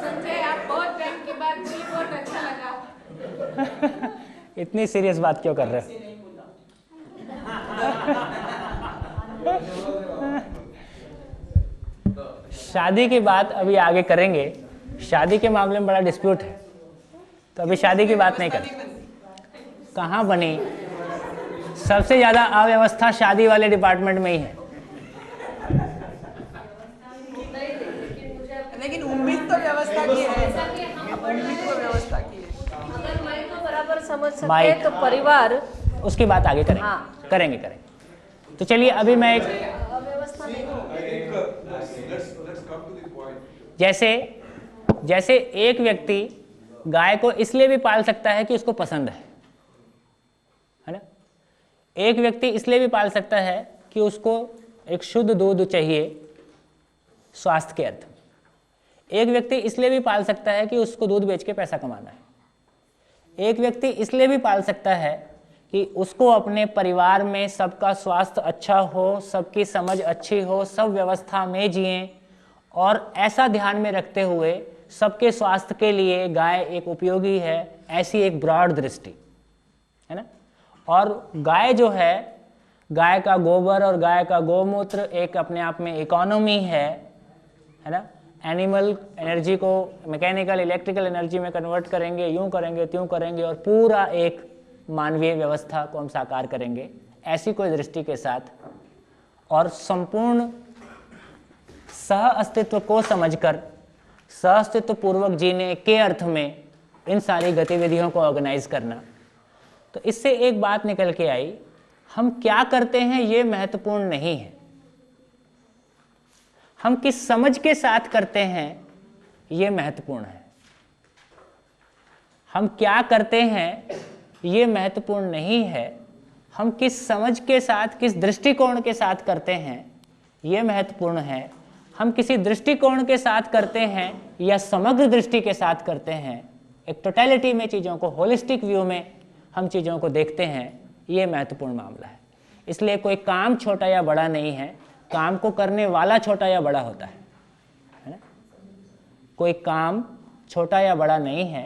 संजय आप बहुत टाइम के बाद मिली, बहुत अच्छा लगा। इतनी सीरियस बात क्यों कर रहे हो? शादी की बात अभी आगे करेंगे, शादी के मामले में बड़ा डिस्प्यूट है, तो अभी शादी की बात नहीं करें। कहाँ बनी? सबसे ज़्यादा अव्यवस्था शादी वाले डिपार्टमेंट में ही है। लेकिन उम्मीद तो व्यवस्था की है, उम्मीद तो व्यवस्था की है। अगर माइक को बराबर समझ सके माइक। तो परिवार, उसकी बात आगे करेंगे। हाँ। करेंगे। तो चलिए अभी मैं एक, अव्यवस्था नहीं जैसे एक व्यक्ति गाय को इसलिए भी पाल सकता है कि उसको पसंद है ना। एक व्यक्ति इसलिए भी पाल सकता है कि उसको एक शुद्ध दूध चाहिए स्वास्थ्य के अर्थ में। एक व्यक्ति इसलिए भी पाल सकता है कि उसको दूध बेच के पैसा कमाना है। एक व्यक्ति इसलिए भी पाल सकता है कि उसको अपने परिवार में सबका स्वास्थ्य अच्छा हो, सबकी समझ अच्छी हो, सब व्यवस्था में जिएं, और ऐसा ध्यान में रखते हुए सबके स्वास्थ्य के लिए गाय एक उपयोगी है, ऐसी एक ब्रॉड दृष्टि, है ना। और गाय जो है, गाय का गोबर और गाय का गोमूत्र एक अपने आप में इकोनॉमी है ना। एनिमल एनर्जी को मैकेनिकल इलेक्ट्रिकल एनर्जी में कन्वर्ट करेंगे, यूं करेंगे त्यों करेंगे, और पूरा एक मानवीय व्यवस्था को हम साकार करेंगे, ऐसी कोई दृष्टि के साथ, और संपूर्ण सह अस्तित्व को समझकर सह अस्तित्व पूर्वक जीने के अर्थ में इन सारी गतिविधियों को ऑर्गेनाइज करना। तो इससे एक बात निकल के आई, हम क्या करते हैं ये महत्वपूर्ण नहीं है, हम किस समझ के साथ करते हैं ये महत्वपूर्ण है। हम क्या करते हैं ये महत्वपूर्ण नहीं है, हम किस समझ के साथ, किस दृष्टिकोण के साथ करते हैं ये महत्वपूर्ण है। हम किसी दृष्टिकोण के साथ करते हैं या समग्र दृष्टि के साथ करते हैं, एक टोटलिटी में चीज़ों को, होलिस्टिक व्यू में हम चीज़ों को देखते हैं, ये महत्वपूर्ण मामला है। इसलिए कोई काम छोटा या बड़ा नहीं है, काम को करने वाला छोटा या बड़ा होता है ना। कोई काम छोटा या बड़ा नहीं है,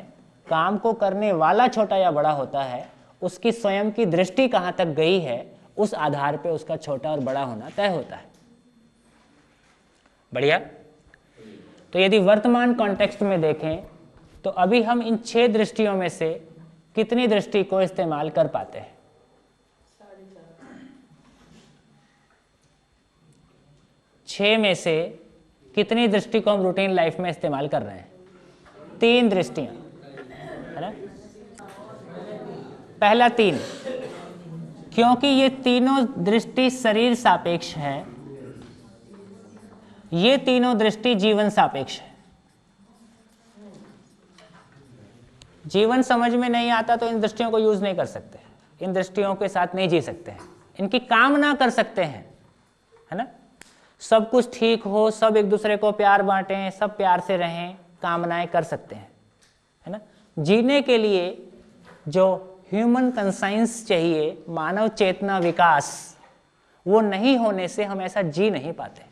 काम को करने वाला छोटा या बड़ा होता है। उसकी स्वयं की दृष्टि कहाँ तक गई है, उस आधार पे उसका छोटा और बड़ा होना तय होता है। बढ़िया। तो यदि वर्तमान कॉन्टेक्स्ट में देखें तो अभी हम इन 6 दृष्टियों में से कितनी दृष्टि को इस्तेमाल कर पाते हैं? 6 में से कितनी दृष्टि को हम रूटीन लाइफ में इस्तेमाल कर रहे हैं? 3 दृष्टियां। है ना। पहला 3, क्योंकि ये तीनों दृष्टि शरीर सापेक्ष है, ये तीनों दृष्टि जीवन सापेक्ष है। जीवन समझ में नहीं आता तो इन दृष्टियों को यूज नहीं कर सकते, इन दृष्टियों के साथ नहीं जी सकते हैं, इनकी कामना कर सकते हैं, है ना। सब कुछ ठीक हो, सब एक दूसरे को प्यार बांटें, सब प्यार से रहें, कामनाएं कर सकते हैं, है ना। जीने के लिए जो ह्यूमन कंसाइंस चाहिए, मानव चेतना विकास, वो नहीं होने से हम ऐसा जी नहीं पाते।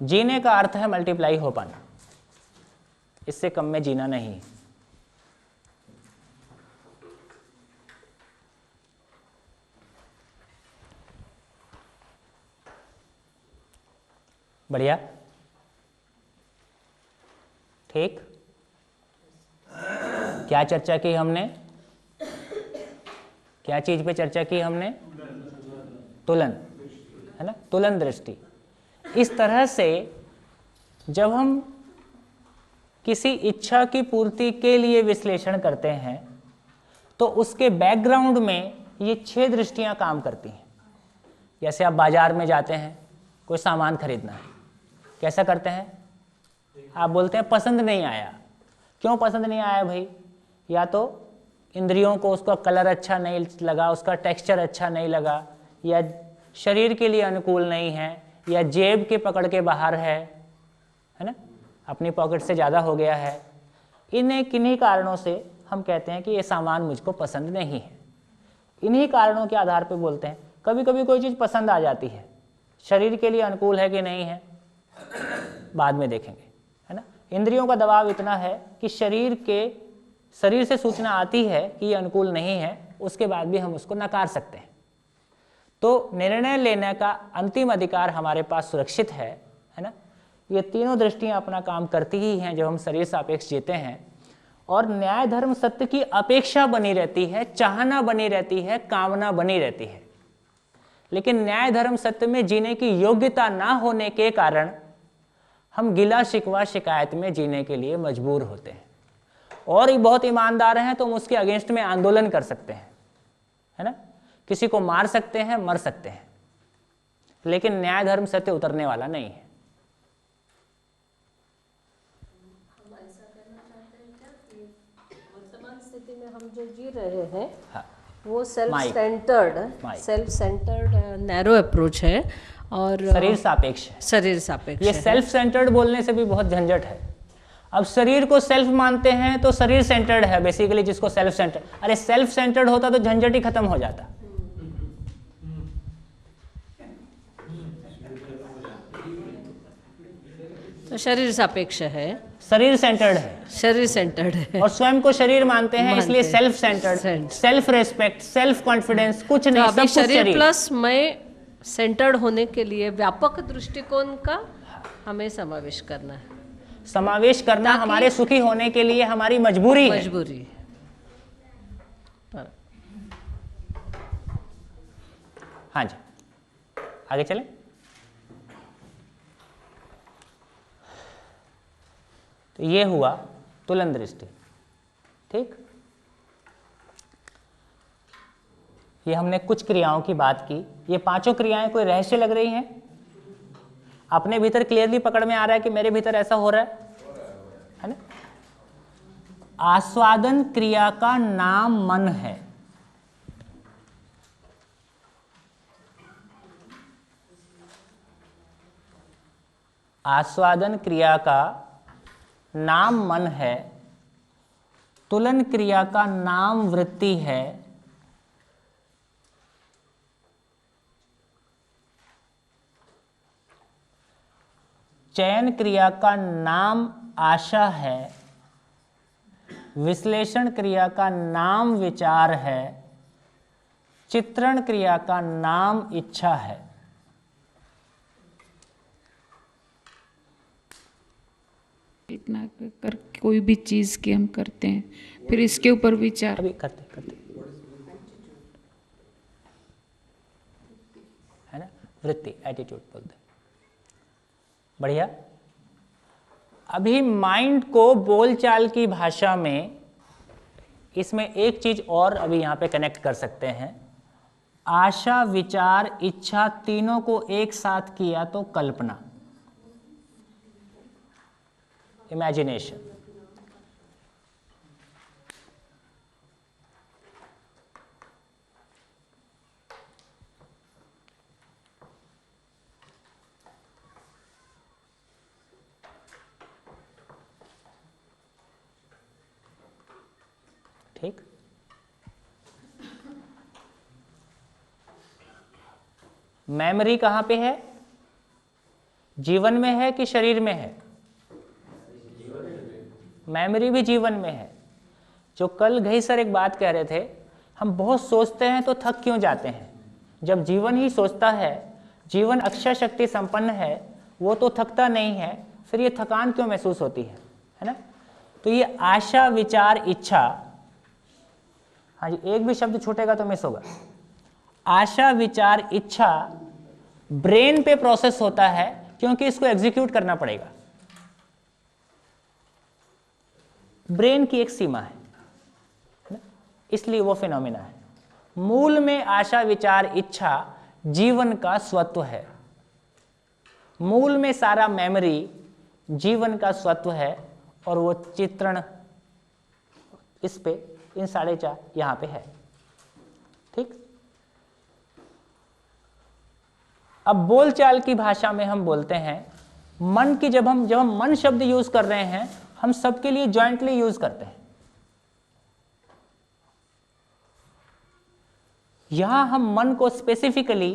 जीने का अर्थ है मल्टीप्लाई हो पाना, इससे कम में जीना नहीं। बढ़िया, ठीक। क्या चर्चा की हमने, क्या चीज पे चर्चा की हमने? तुलन, है ना, तुलन दृष्टि। इस तरह से जब हम किसी इच्छा की पूर्ति के लिए विश्लेषण करते हैं तो उसके बैकग्राउंड में ये 6 दृष्टियां काम करती हैं। जैसे आप बाजार में जाते हैं, कोई सामान खरीदना है, कैसा करते हैं? आप बोलते हैं पसंद नहीं आया। क्यों पसंद नहीं आया भाई? या तो इंद्रियों को उसका कलर अच्छा नहीं लगा, उसका टेक्सचर अच्छा नहीं लगा, या शरीर के लिए अनुकूल नहीं है, या जेब के पकड़ के बाहर है ना, अपनी पॉकेट से ज़्यादा हो गया है। किन्हीं कारणों से हम कहते हैं कि ये सामान मुझको पसंद नहीं है। इन्हीं कारणों के आधार पर बोलते हैं। कभी कभी कोई चीज़ पसंद आ जाती है, शरीर के लिए अनुकूल है कि नहीं है बाद में देखेंगे, है ना। इंद्रियों का दबाव इतना है कि शरीर से सूचना आती है कि ये अनुकूल नहीं है, उसके बाद भी हम उसको नकार सकते हैं। तो निर्णय लेने का अंतिम अधिकार हमारे पास सुरक्षित है ना। ये तीनों दृष्टियां अपना काम करती ही हैं जब हम शरीर सापेक्ष जीते हैं, और न्याय धर्म सत्य की अपेक्षा बनी रहती है, चाहना बनी रहती है, कामना बनी रहती है। लेकिन न्याय धर्म सत्य में जीने की योग्यता ना होने के कारण हम गिला शिकवा शिकायत में जीने के लिए मजबूर होते हैं। और बहुत ईमानदार हैं तो हम उसके अगेंस्ट में आंदोलन कर सकते हैं, है ना। किसी को मार सकते हैं, मर सकते हैं, लेकिन न्याय धर्म सत्य उतरने वाला नहीं है। हम ऐसा करना चाहते हैं क्या कि वर्तमान स्थिति में हम जो जी रहे हैं, हाँ। वो सेल्फ सेंटर्ड नैरो अप्रोच है और शरीर सापेक्ष है। शरीर सापेक्ष ये सेल्फ सेंटर्ड बोलने से भी बहुत झंझट है। अब शरीर को सेल्फ मानते हैं तो शरीर सेंटर्ड है बेसिकली, जिसको सेल्फ सेंटर्ड। अरे सेल्फ सेंटर्ड होता तो झंझट ही खत्म हो जाता। तो शरीर सापेक्ष है, शरीर सेंटर्ड है, शरीर सेंटर्ड है, और स्वयं को शरीर मानते हैं, इसलिए self centred, self respect, self confidence, कुछ नहीं, सब कुछ शरीर प्लस मैं सेंटर्ड होने के लिए व्यापक दृष्टिकोण का हमें समावेश करना है। समावेश करना हमारे सुखी होने के लिए हमारी मजबूरी है। हाँ जी, आगे चलें। तो ये हुआ तुलन दृष्टि, ठीक। ये हमने कुछ क्रियाओं की बात की। ये 5 क्रियाएं कोई रहस्य लग रही हैं? अपने भीतर क्लियरली पकड़ में आ रहा है कि मेरे भीतर ऐसा हो रहा है ना। आस्वादन क्रिया का नाम मन है। आस्वादन क्रिया का नाम मन है। तुलन क्रिया का नाम वृत्ति है। चयन क्रिया का नाम आशा है। विश्लेषण क्रिया का नाम विचार है। चित्रण क्रिया का नाम इच्छा है। कल्पना कर कोई भी चीज की हम करते हैं, फिर इसके ऊपर विचार अभी करते है ना, वृत्ति, एटीट्यूड बोलते। बढ़िया। अभी माइंड को बोलचाल की भाषा में इसमें एक चीज और अभी यहाँ पे कनेक्ट कर सकते हैं। आशा, विचार, इच्छा तीनों को एक साथ किया तो कल्पना, इमेजिनेशन। ठीक, मेमोरी कहाँ पे है? जीवन में है कि शरीर में है? मेमोरी भी जीवन में है। जो कल घई सर एक बात कह रहे थे, हम बहुत सोचते हैं तो थक क्यों जाते हैं? जब जीवन ही सोचता है, जीवन अक्षय शक्ति संपन्न है, वो तो थकता नहीं है, फिर ये थकान क्यों महसूस होती है ना? तो ये आशा, विचार, इच्छा, हाँ जी, एक भी शब्द छूटेगा तो मिस होगा। आशा, विचार, इच्छा ब्रेन पे प्रोसेस होता है क्योंकि इसको एग्जीक्यूट करना पड़ेगा। ब्रेन की एक सीमा है ना? इसलिए वो फिनोमिना है। मूल में आशा, विचार, इच्छा जीवन का स्वत्व है। मूल में सारा मेमोरी जीवन का स्वत्व है और वो चित्रण इस पे इन 4.5 यहां पे है। ठीक, अब बोलचाल की भाषा में हम बोलते हैं मन की, जब हम मन शब्द यूज कर रहे हैं, हम सबके लिए जॉइंटली यूज करते हैं। यहां हम मन को स्पेसिफिकली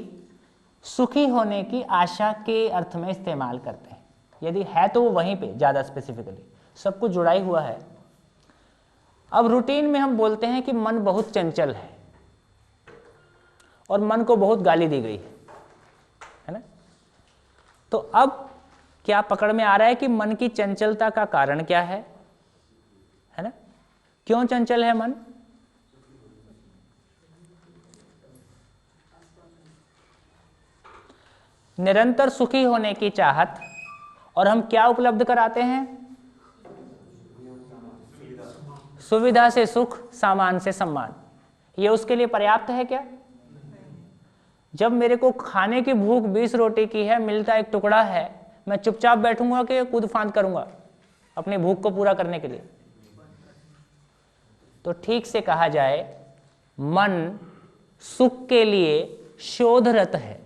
सुखी होने की आशा के अर्थ में इस्तेमाल करते हैं। यदि है तो वो वहीं पे ज्यादा स्पेसिफिकली, सब कुछ जुड़ा ही हुआ है। अब रूटीन में हम बोलते हैं कि मन बहुत चंचल है और मन को बहुत गाली दी गई है ना? तो अब क्या पकड़ में आ रहा है कि मन की चंचलता का कारण क्या है ना? क्यों चंचल है मन? निरंतर सुखी होने की चाहत, और हम क्या उपलब्ध कराते हैं? सुविधा से सुख, सामान से सम्मान। ये उसके लिए पर्याप्त है क्या? जब मेरे को खाने की भूख 20 रोटी की है, मिलता एक टुकड़ा है, मैं चुपचाप बैठूंगा कि कूद फांद करूंगा अपनी भूख को पूरा करने के लिए? तो ठीक से कहा जाए, मन सुख के लिए शोधरत है।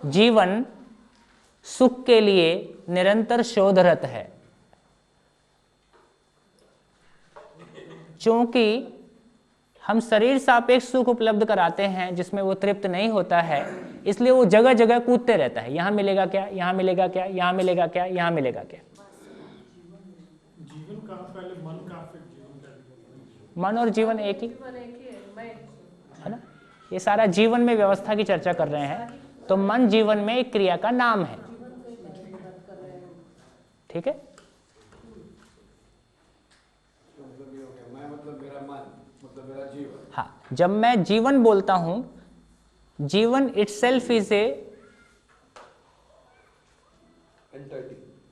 जीवन सुख के लिए निरंतर शोधरत है। क्योंकि हम शरीर सापेक्ष सुख उपलब्ध कराते हैं जिसमें वो तृप्त नहीं होता है, इसलिए वो जगह जगह कूदते रहता है। यहां मिलेगा क्या, यहां मिलेगा क्या, यहां मिलेगा क्या, यहां मिलेगा क्या। जीवन का पहले मन का, फिर जीवन का। मन और जीवन एक ही है ना? ये सारा जीवन में व्यवस्था की चर्चा कर रहे हैं, तो मन जीवन में एक क्रिया का नाम है। ठीक है, मैं मतलब मेरा मन, मतलब मेरा जीवन। हाँ, जब मैं जीवन बोलता हूं, जीवन itself is a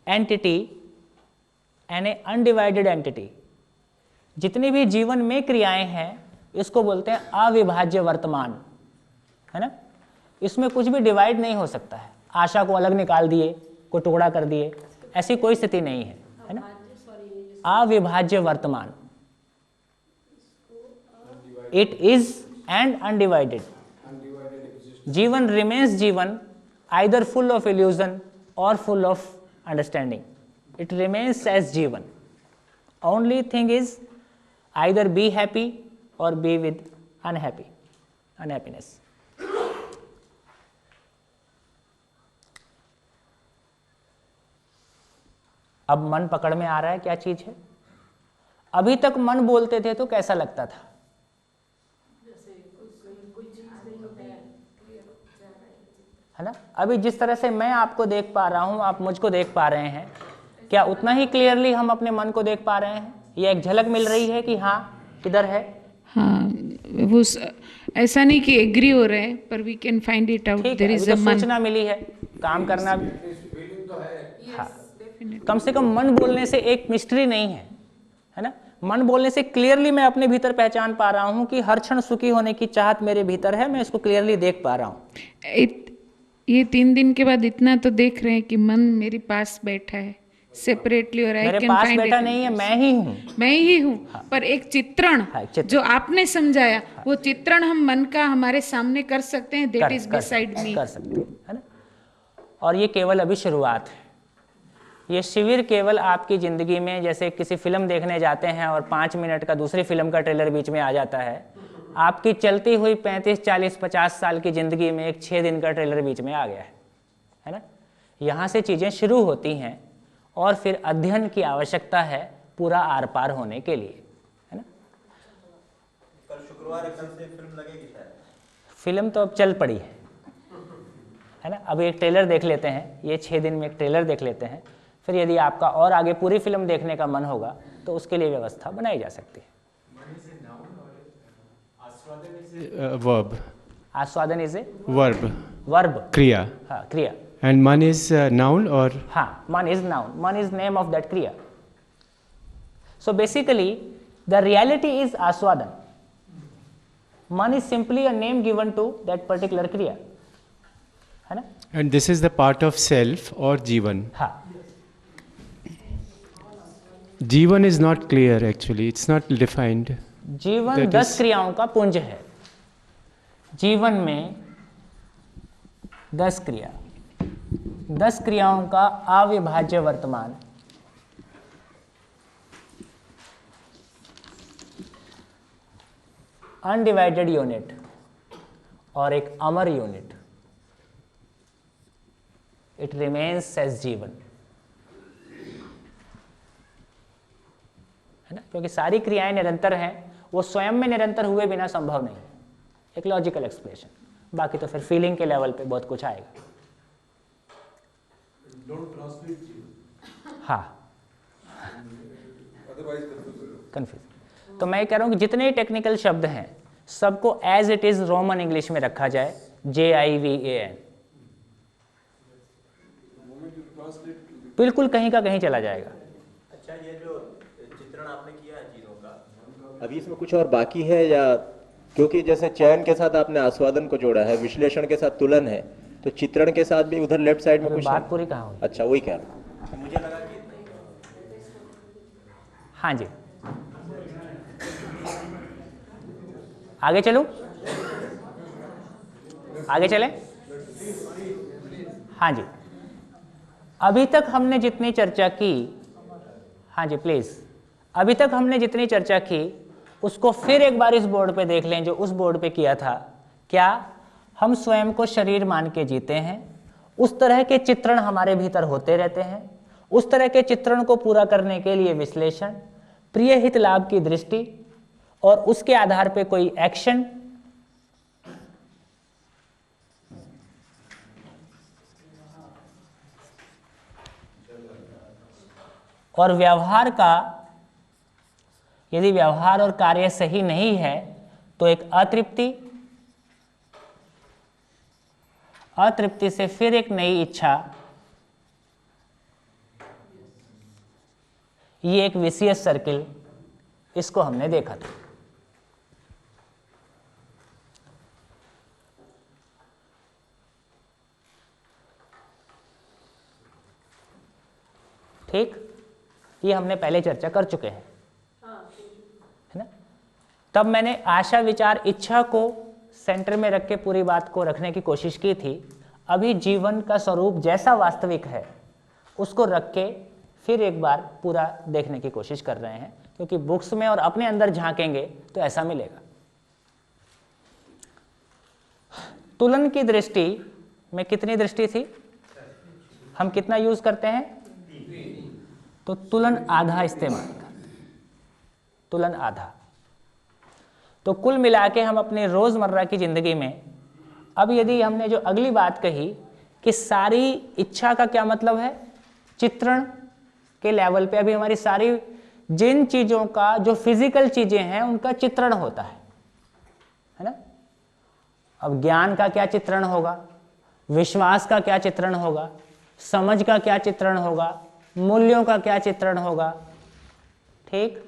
entity and A undivided entity. जितनी भी जीवन में क्रियाएं हैं, इसको बोलते हैं अविभाज्य वर्तमान, है ना? इसमें कुछ भी डिवाइड नहीं हो सकता है। आशा को अलग निकाल दिए, को टुकड़ा कर दिए, ऐसी कोई स्थिति नहीं है ना? अविभाज्य वर्तमान, it is and undivided. Jeevan remains jeevan, either full of illusion और full of understanding, it remains as jeevan. Only thing is either be happy और बी विद अनहैप्पीनेस। अब मन पकड़ में आ रहा है क्या चीज है? अभी तक मन बोलते थे तो कैसा लगता था? है ना? अभी जिस तरह से मैं आपको देख पा रहा हूं, आप मुझको देख पा रहे हैं, क्या उतना ही क्लियरली हम अपने मन को देख पा रहे हैं? ये एक झलक मिल रही है कि हाँ किधर है? हाँ, वो ऐसा नहीं कि एग्री हो रहे हैं, पर we can find it out, ठीक देयर है, इज अभी अ तो मन। सूचना मिली है, काम करना हाँ, कम से कम मन बोलने से एक मिस्ट्री नहीं है ना। मन बोलने से क्लियरली मैं अपने भीतर पहचान पा रहा हूँ कि हर क्षण सुखी होने की चाहत मेरे भीतर है, मैं इसको क्लियरली देख पा रहा हूँ। ये 3 दिन के बाद इतना तो देख रहे हैं कि मन मेरे पास बैठा है सेपरेटली, और आई मेरे कैन पास फाइंड बैठा इट। नहीं है, मैं ही हूँ। मैं ही हूँ, पर एक चित्रण हाँ, चित्रण। जो आपने समझाया, वो चित्रण हम मन का हमारे सामने कर सकते हैं, दैट इज कर बिसाइड मी। कर सकते हैं, है ना। और ये केवल अभी शुरुआत है। ये शिविर केवल आपकी ज़िंदगी में, जैसे किसी फिल्म देखने जाते हैं और 5 मिनट का दूसरी फिल्म का ट्रेलर बीच में आ जाता है, आपकी चलती हुई 35, 40, 50 साल की ज़िंदगी में एक 6 दिन का ट्रेलर बीच में आ गया है ना। यहाँ से चीज़ें शुरू होती हैं और फिर अध्ययन की आवश्यकता है पूरा आर पार होने के लिए, है ना। कल शुक्रवार एकदम से फिल्म लगेगी शायद। फिल्म तो अब चल पड़ी है ना। अब एक ट्रेलर देख लेते हैं, ये 6 दिन में एक ट्रेलर देख लेते हैं, फिर यदि आपका और आगे पूरी फिल्म देखने का मन होगा तो उसके लिए व्यवस्था बनाई जा सकती है। verb. आस्वादन is a Verb. Verb, Kriya. हाँ क्रिया। And man is noun or हाँ, मन इज नाउन, मन इज नेम ऑफ दैट क्रिया। So basically the reality is आस्वादन, मन is simply a name given to that particular क्रिया, है ना। and this is the part of self or Jivan. हाँ, Jivan is not clear actually. It's not defined. जीवन That 10 is- क्रियाओं का पुंज है। जीवन में 10 क्रिया, 10 क्रियाओं का अविभाज्य वर्तमान, अनडिवाइडेड यूनिट और एक अमर यूनिट। इट रिमेन्स एज जीवन, है ना। क्योंकि सारी क्रियाएं निरंतर हैं, वो स्वयं में निरंतर हुए बिना संभव नहीं है। एक लॉजिकल एक्सप्लेनेशन, बाकी तो फिर फीलिंग के लेवल पे बहुत कुछ आएगा। हाँ, कंफ्यूज। तो मैं कह रहा हूँ कि जितने टेक्निकल शब्द हैं सबको as it is Roman English में रखा जाए, JIVAN। बिल्कुल कहीं का कहीं चला जाएगा। अच्छा, ये जो चित्रण आपने किया है चीजों का, अभी इसमें कुछ और बाकी है या? क्योंकि जैसे चयन के साथ आपने आस्वादन को जोड़ा है, विश्लेषण के साथ तुलन है, तो चित्रण के साथ भी उधर लेफ्ट साइड में अभी कुछ बात है? पूरी कहाँ हुई? अच्छा, वही कह रहा हूं। मुझे लगा कि इतना ही। हाँ जी, आगे चलूं? आगे चलें? हाँ जी, अभी तक हमने जितनी चर्चा की, हाँ जी प्लीज, अभी तक हमने जितनी चर्चा की उसको फिर एक बार इस बोर्ड पे देख लें जो उस बोर्ड पे किया था। क्या हम स्वयं को शरीर मान के जीते हैं? उस तरह के चित्रण हमारे भीतर होते रहते हैं। उस तरह के चित्रण को पूरा करने के लिए विश्लेषण, प्रिय हित लाभ की दृष्टि और उसके आधार पे कोई एक्शन, और व्यवहार का, यदि व्यवहार और कार्य सही नहीं है तो एक अतृप्ति, अतृप्ति से फिर एक नई इच्छा, ये एक विशियस सर्किल, इसको हमने देखा था। ठीक, ये हमने पहले चर्चा कर चुके हैं, है ना। तब मैंने आशा, विचार, इच्छा को सेंटर में रख के पूरी बात को रखने की कोशिश की थी। अभी जीवन का स्वरूप जैसा वास्तविक है उसको रख के फिर एक बार पूरा देखने की कोशिश कर रहे हैं, क्योंकि बुक्स में और अपने अंदर झांकेंगे तो ऐसा मिलेगा। तुलन की दृष्टि में कितनी दृष्टि थी? हम कितना यूज करते हैं? तो तुलन आधा इस्तेमाल करते, तुलन आधा। तो कुल मिला के हम अपने रोजमर्रा की जिंदगी में, अब यदि हमने जो अगली बात कही कि सारी इच्छा का क्या मतलब है, चित्रण के लेवल पे अभी हमारी सारी जिन चीजों का, जो फिजिकल चीजें हैं उनका चित्रण होता है। है ना। अब ज्ञान का क्या चित्रण होगा, विश्वास का क्या चित्रण होगा, समझ का क्या चित्रण होगा, मूल्यों का क्या चित्रण होगा, ठीक।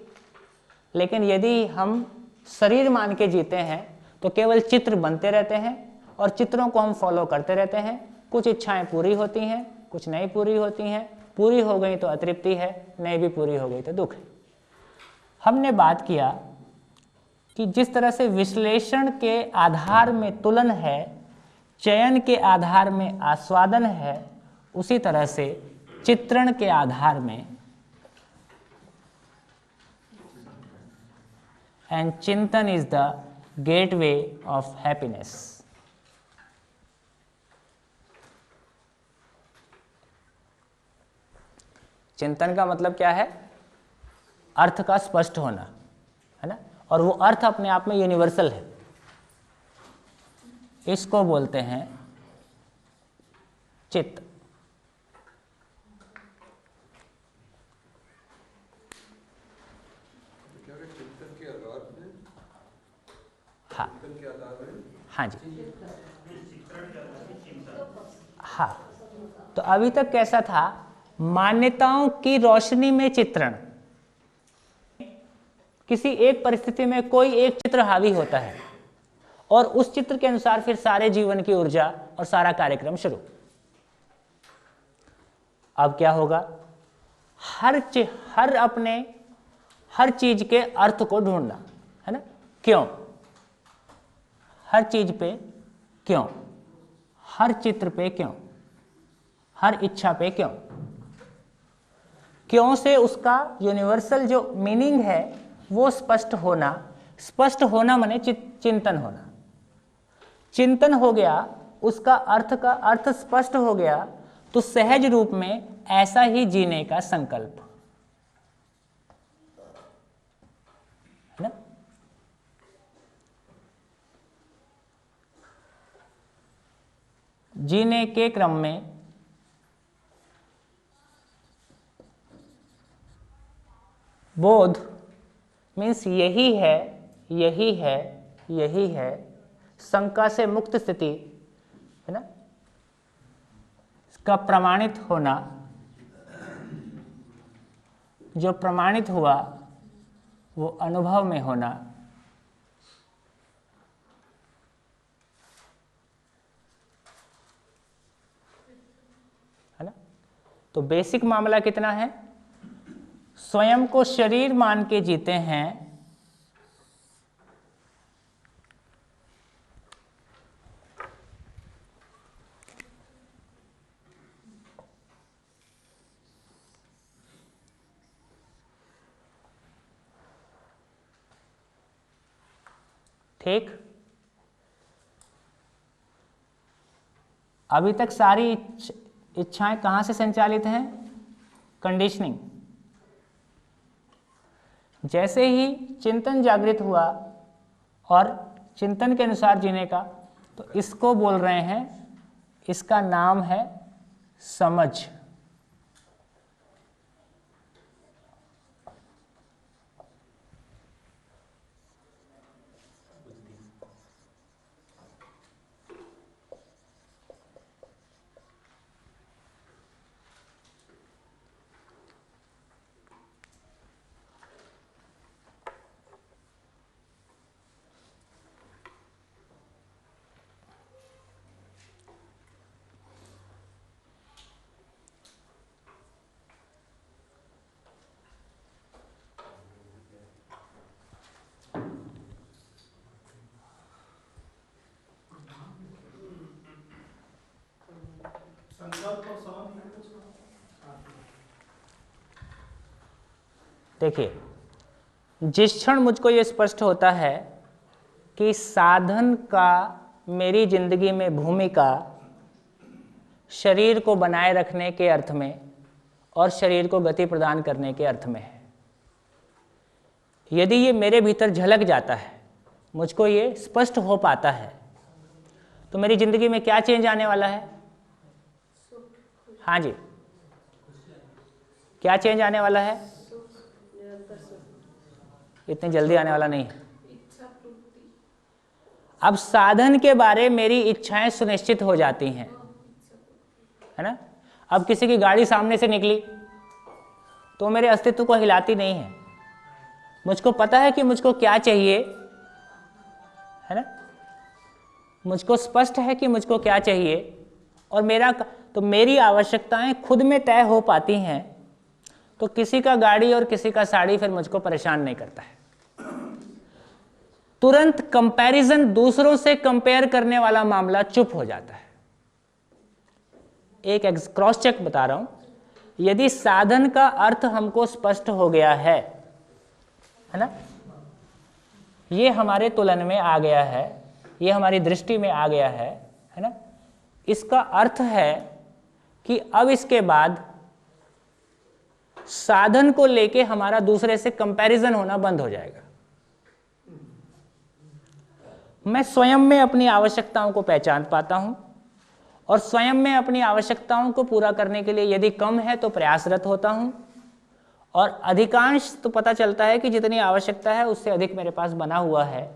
लेकिन यदि हम शरीर मान के जीते हैं तो केवल चित्र बनते रहते हैं और चित्रों को हम फॉलो करते रहते हैं। कुछ इच्छाएं पूरी होती हैं, कुछ नहीं पूरी होती हैं, पूरी हो गई तो अतृप्ति है, नहीं भी पूरी हो गई तो दुख है। हमने बात किया कि जिस तरह से विश्लेषण के आधार में तुलन है, चयन के आधार में आस्वादन है, उसी तरह से चित्रण के आधार में एंड चिंतन is the gateway of happiness. चिंतन का मतलब क्या है, अर्थ का स्पष्ट होना, है ना। और वो अर्थ अपने आप में यूनिवर्सल है, इसको बोलते हैं चित्त। चिंतन के आधार में, हाँ चिंतन के आधार में, हाँ जी, हाँ। तो अभी तक कैसा था, मान्यताओं की रोशनी में चित्रण। किसी एक परिस्थिति में कोई एक चित्र हावी होता है और उस चित्र के अनुसार फिर सारे जीवन की ऊर्जा और सारा कार्यक्रम शुरू। अब क्या होगा, हर चीज के अर्थ को ढूंढना, है ना। क्यों, हर चीज पे क्यों, हर चित्र पे क्यों, हर इच्छा पे क्यों। क्यों से उसका यूनिवर्सल जो मीनिंग है वो स्पष्ट होना। स्पष्ट होना माने चिंतन होना। चिंतन हो गया, उसका अर्थ का अर्थ स्पष्ट हो गया, तो सहज रूप में ऐसा ही जीने का संकल्प, है ना। जीने के क्रम में बोध मीन्स यही है, यही है, यही है, शंका से मुक्त स्थिति, है ना, इसका प्रमाणित होना। जो प्रमाणित हुआ वो अनुभव में होना, है ना। तो बेसिक मामला कितना है, स्वयं को शरीर मान के जीते हैं, ठीक। अभी तक सारी इच्छाएं कहां से संचालित हैं, कंडीशनिंग। जैसे ही चिंतन जागृत हुआ और चिंतन के अनुसार जीने का, तो इसको बोल रहे हैं, इसका नाम है समझ। देखिए, जिस क्षण मुझको ये स्पष्ट होता है कि साधन का मेरी जिंदगी में भूमिका शरीर को बनाए रखने के अर्थ में और शरीर को गति प्रदान करने के अर्थ में है, यदि ये मेरे भीतर झलक जाता है, मुझको ये स्पष्ट हो पाता है, तो मेरी जिंदगी में क्या चेंज आने वाला है? हाँ जी, क्या चेंज आने वाला है? इतनी जल्दी आने वाला नहीं है। अब साधन के बारे मेरी इच्छाएं सुनिश्चित हो जाती हैं, है ना। अब किसी की गाड़ी सामने से निकली तो मेरे अस्तित्व को हिलाती नहीं है, मुझको पता है कि मुझको क्या चाहिए, है ना, मुझको स्पष्ट है कि मुझको क्या चाहिए, और मेरी आवश्यकताएं खुद में तय हो पाती हैं, तो किसी का गाड़ी और किसी का साड़ी फिर मुझको परेशान नहीं करता है। तुरंत कंपैरिजन, दूसरों से कंपेयर करने वाला मामला चुप हो जाता है। एक क्रॉस चेक बता रहा हूं, यदि साधन का अर्थ हमको स्पष्ट हो गया है ना, ये हमारे तुलन में आ गया है, ये हमारी दृष्टि में आ गया है ना, इसका अर्थ है कि अब इसके बाद साधन को लेके हमारा दूसरे से कंपैरिजन होना बंद हो जाएगा। मैं स्वयं में अपनी आवश्यकताओं को पहचान पाता हूं, और स्वयं में अपनी आवश्यकताओं को पूरा करने के लिए यदि कम है तो प्रयासरत होता हूं, और अधिकांश तो पता चलता है कि जितनी आवश्यकता है उससे अधिक मेरे पास बना हुआ है,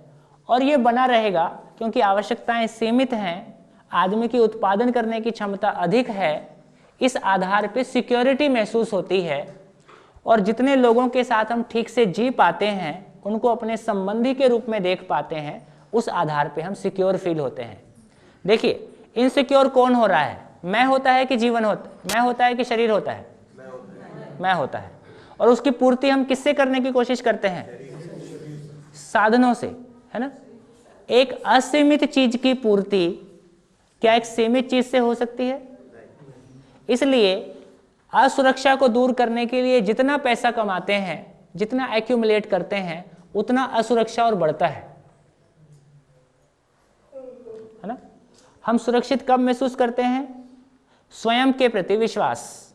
और ये बना रहेगा क्योंकि आवश्यकताएं सीमित हैं, आदमी की उत्पादन करने की क्षमता अधिक है। इस आधार पे सिक्योरिटी महसूस होती है, और जितने लोगों के साथ हम ठीक से जी पाते हैं, उनको अपने संबंधी के रूप में देख पाते हैं, उस आधार पे हम सिक्योर फील होते हैं। देखिए, इनसिक्योर कौन हो रहा है? मैं होता है कि जीवन होता है? मैं होता है कि शरीर होता है? मैं होता है। और उसकी पूर्ति हम किससे करने की कोशिश करते हैं? साधनों से, है ना। एक असीमित चीज की पूर्ति क्या एक सीमित चीज से हो सकती है? इसलिए असुरक्षा को दूर करने के लिए जितना पैसा कमाते हैं, जितना एक्यूमुलेट करते हैं, उतना असुरक्षा और बढ़ता है ना। हम सुरक्षित कब महसूस करते हैं? स्वयं के प्रति विश्वास,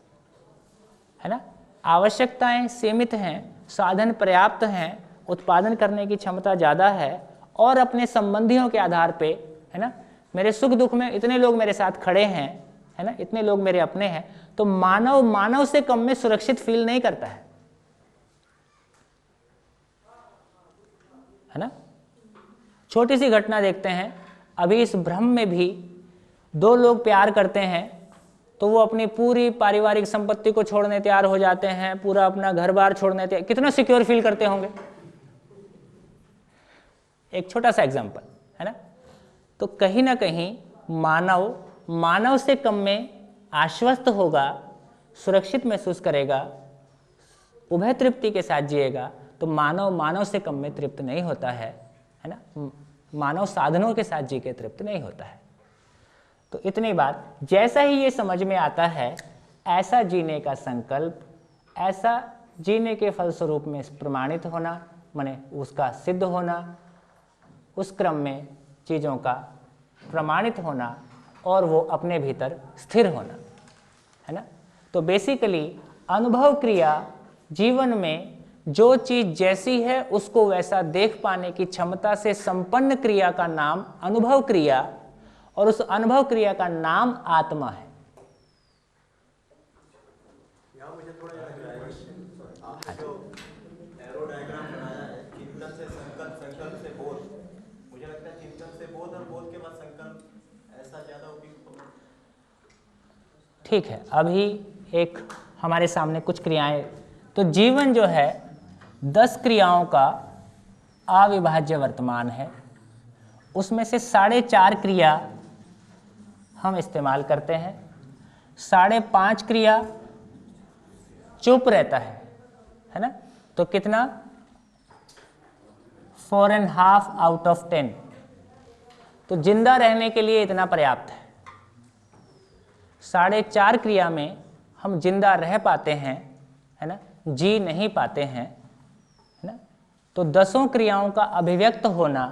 है ना। आवश्यकताएं सीमित हैं, साधन पर्याप्त हैं, उत्पादन करने की क्षमता ज़्यादा है, और अपने संबंधियों के आधार पे, है ना, मेरे सुख दुख में इतने लोग मेरे साथ खड़े हैं, है ना, इतने लोग मेरे अपने हैं, तो मानव से कम में सुरक्षित फील नहीं करता है ना। छोटी सी घटना देखते हैं, अभी इस भ्रम में भी दो लोग प्यार करते हैं तो वो अपनी पूरी पारिवारिक संपत्ति को छोड़ने तैयार हो जाते हैं, पूरा अपना घर बार छोड़ने तैयार, कितना सिक्योर फील करते होंगे। एक छोटा सा एग्जांपल, है ना। तो कहीं ना कहीं मानव से कम में आश्वस्त होगा, सुरक्षित महसूस करेगा, उभय तृप्ति के साथ जिएगा, तो मानव से कम में तृप्त नहीं होता है ना। मानव साधनों के साथ जी के तृप्त नहीं होता है। तो इतनी बात, जैसा ही ये समझ में आता है, ऐसा जीने का संकल्प, ऐसा जीने के फलस्वरूप में प्रमाणित होना, माने उसका सिद्ध होना, उस क्रम में चीज़ों का प्रमाणित होना, और वो अपने भीतर स्थिर होना, है ना। तो बेसिकली अनुभव क्रिया, जीवन में जो चीज़ जैसी है उसको वैसा देख पाने की क्षमता से संपन्न क्रिया का नाम अनुभव क्रिया, और उस अनुभव क्रिया का नाम आत्मा है। यहाँ मुझे थोड़ा आपने जो एरो डायग्राम बनाया है, चिंतन से संकल्प, संकल्प से बोध, मुझे लगता है चिंतन से बोध और बोध के बाद संकल्प, ऐसा ज्यादा उपयुक्त होगा। ठीक है, अभी एक हमारे सामने कुछ क्रियाएं, तो जीवन जो है 10 क्रियाओं का अविभाज्य वर्तमान है, उसमें से 4.5 क्रिया हम इस्तेमाल करते हैं, 5.5 क्रिया चुप रहता है ना। तो कितना? 4.5 आउट ऑफ 10। तो जिंदा रहने के लिए इतना पर्याप्त है। 4.5 क्रिया में हम जिंदा रह पाते हैं, है ना, जी नहीं पाते हैं, है ना। तो 10 क्रियाओं का अभिव्यक्त होना,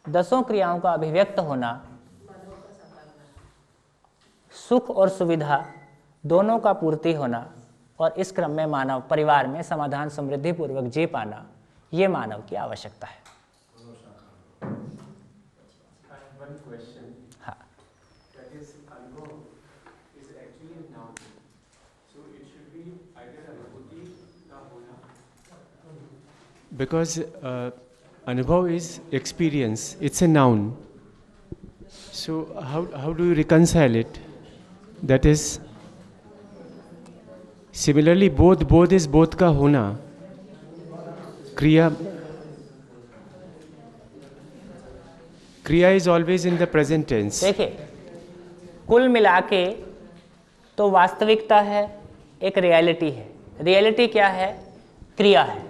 10 क्रियाओं का अभिव्यक्त होना, सुख और सुविधा दोनों का पूर्ति होना, और इस क्रम में मानव परिवार में समाधान समृद्धि पूर्वक जी पाना, ये मानव की आवश्यकता है। हाँ, because Anubhav is experience, it's a noun. So how do you reconcile it? That is, similarly, both is both का होना. Kriya is always in the present tense. देखिए, कुल मिला के तो वास्तविकता है, एक रियलिटी है. रियलिटी क्या है? क्रिया है.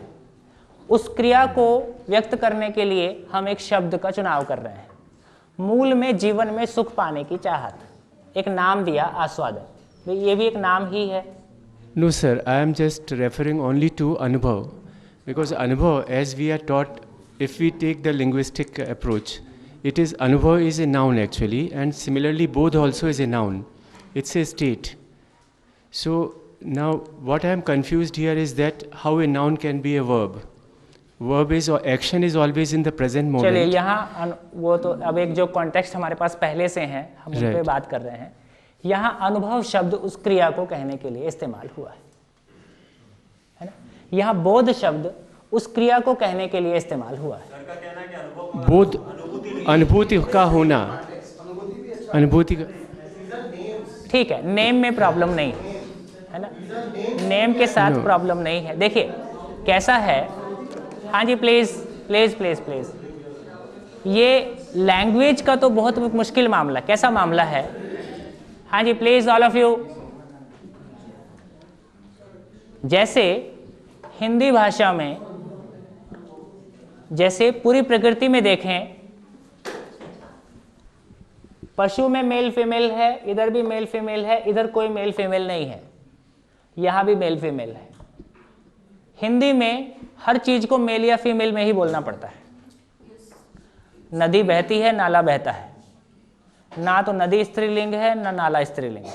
उस क्रिया को व्यक्त करने के लिए हम एक शब्द का चुनाव कर रहे हैं. मूल में जीवन में सुख पाने की चाहत, एक नाम दिया आस्वादन, ये भी एक नाम ही है. No sir, I am just referring only to Anubhav, because Anubhav, as we are taught, if we take the linguistic approach, it is Anubhav is a noun actually, and similarly Bodh also is a noun. It's a state. So now what I am confused here is that how a noun can be a verb. Verb is, or action is always in the present moment. चलिए यहाँ वो तो अब एक जो context हमारे पास पहले से हैं, हम उन पे बात कर रहे हैं. यहाँ अनुभव शब्द उस क्रिया को कहने के लिए इस्तेमाल हुआ है ना. यहाँ बोध शब्द उस क्रिया को कहने के लिए इस्तेमाल हुआ है. बोध अनुभूति का होना, अनुभूति का, ठीक है. नेम में प्रॉब्लम नहीं है ना, नेम के साथ प्रॉब्लम नहीं है. देखिए कैसा है, हाँ जी प्लीज प्लीज प्लीज प्लीज. ये लैंग्वेज का तो बहुत मुश्किल मामला. कैसा मामला है? हाँ जी प्लीज ऑल ऑफ यू. जैसे हिंदी भाषा में, जैसे पूरी प्रकृति में देखें, पशु में मेल फीमेल है, इधर भी मेल फीमेल है, इधर कोई मेल फीमेल नहीं है, यहाँ भी मेल फीमेल है. हिंदी में हर चीज को मेल या फीमेल में ही बोलना पड़ता है. नदी बहती है, नाला बहता है, ना तो नदी स्त्रीलिंग है ना नाला स्त्रीलिंग है.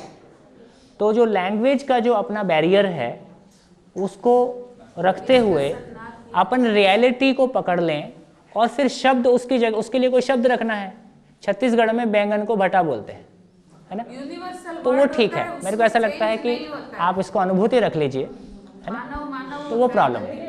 तो जो लैंग्वेज का जो अपना बैरियर है उसको रखते हुए अपन रियलिटी को पकड़ लें और फिर शब्द उसकी जगह, उसके लिए कोई शब्द रखना है. छत्तीसगढ़ में बैंगन को भटा बोलते हैं, है ना, तो वो ठीक है. मेरे को ऐसा लगता है कि आप इसको अनुभूति रख लीजिए, है ना, तो वो प्रॉब्लम है.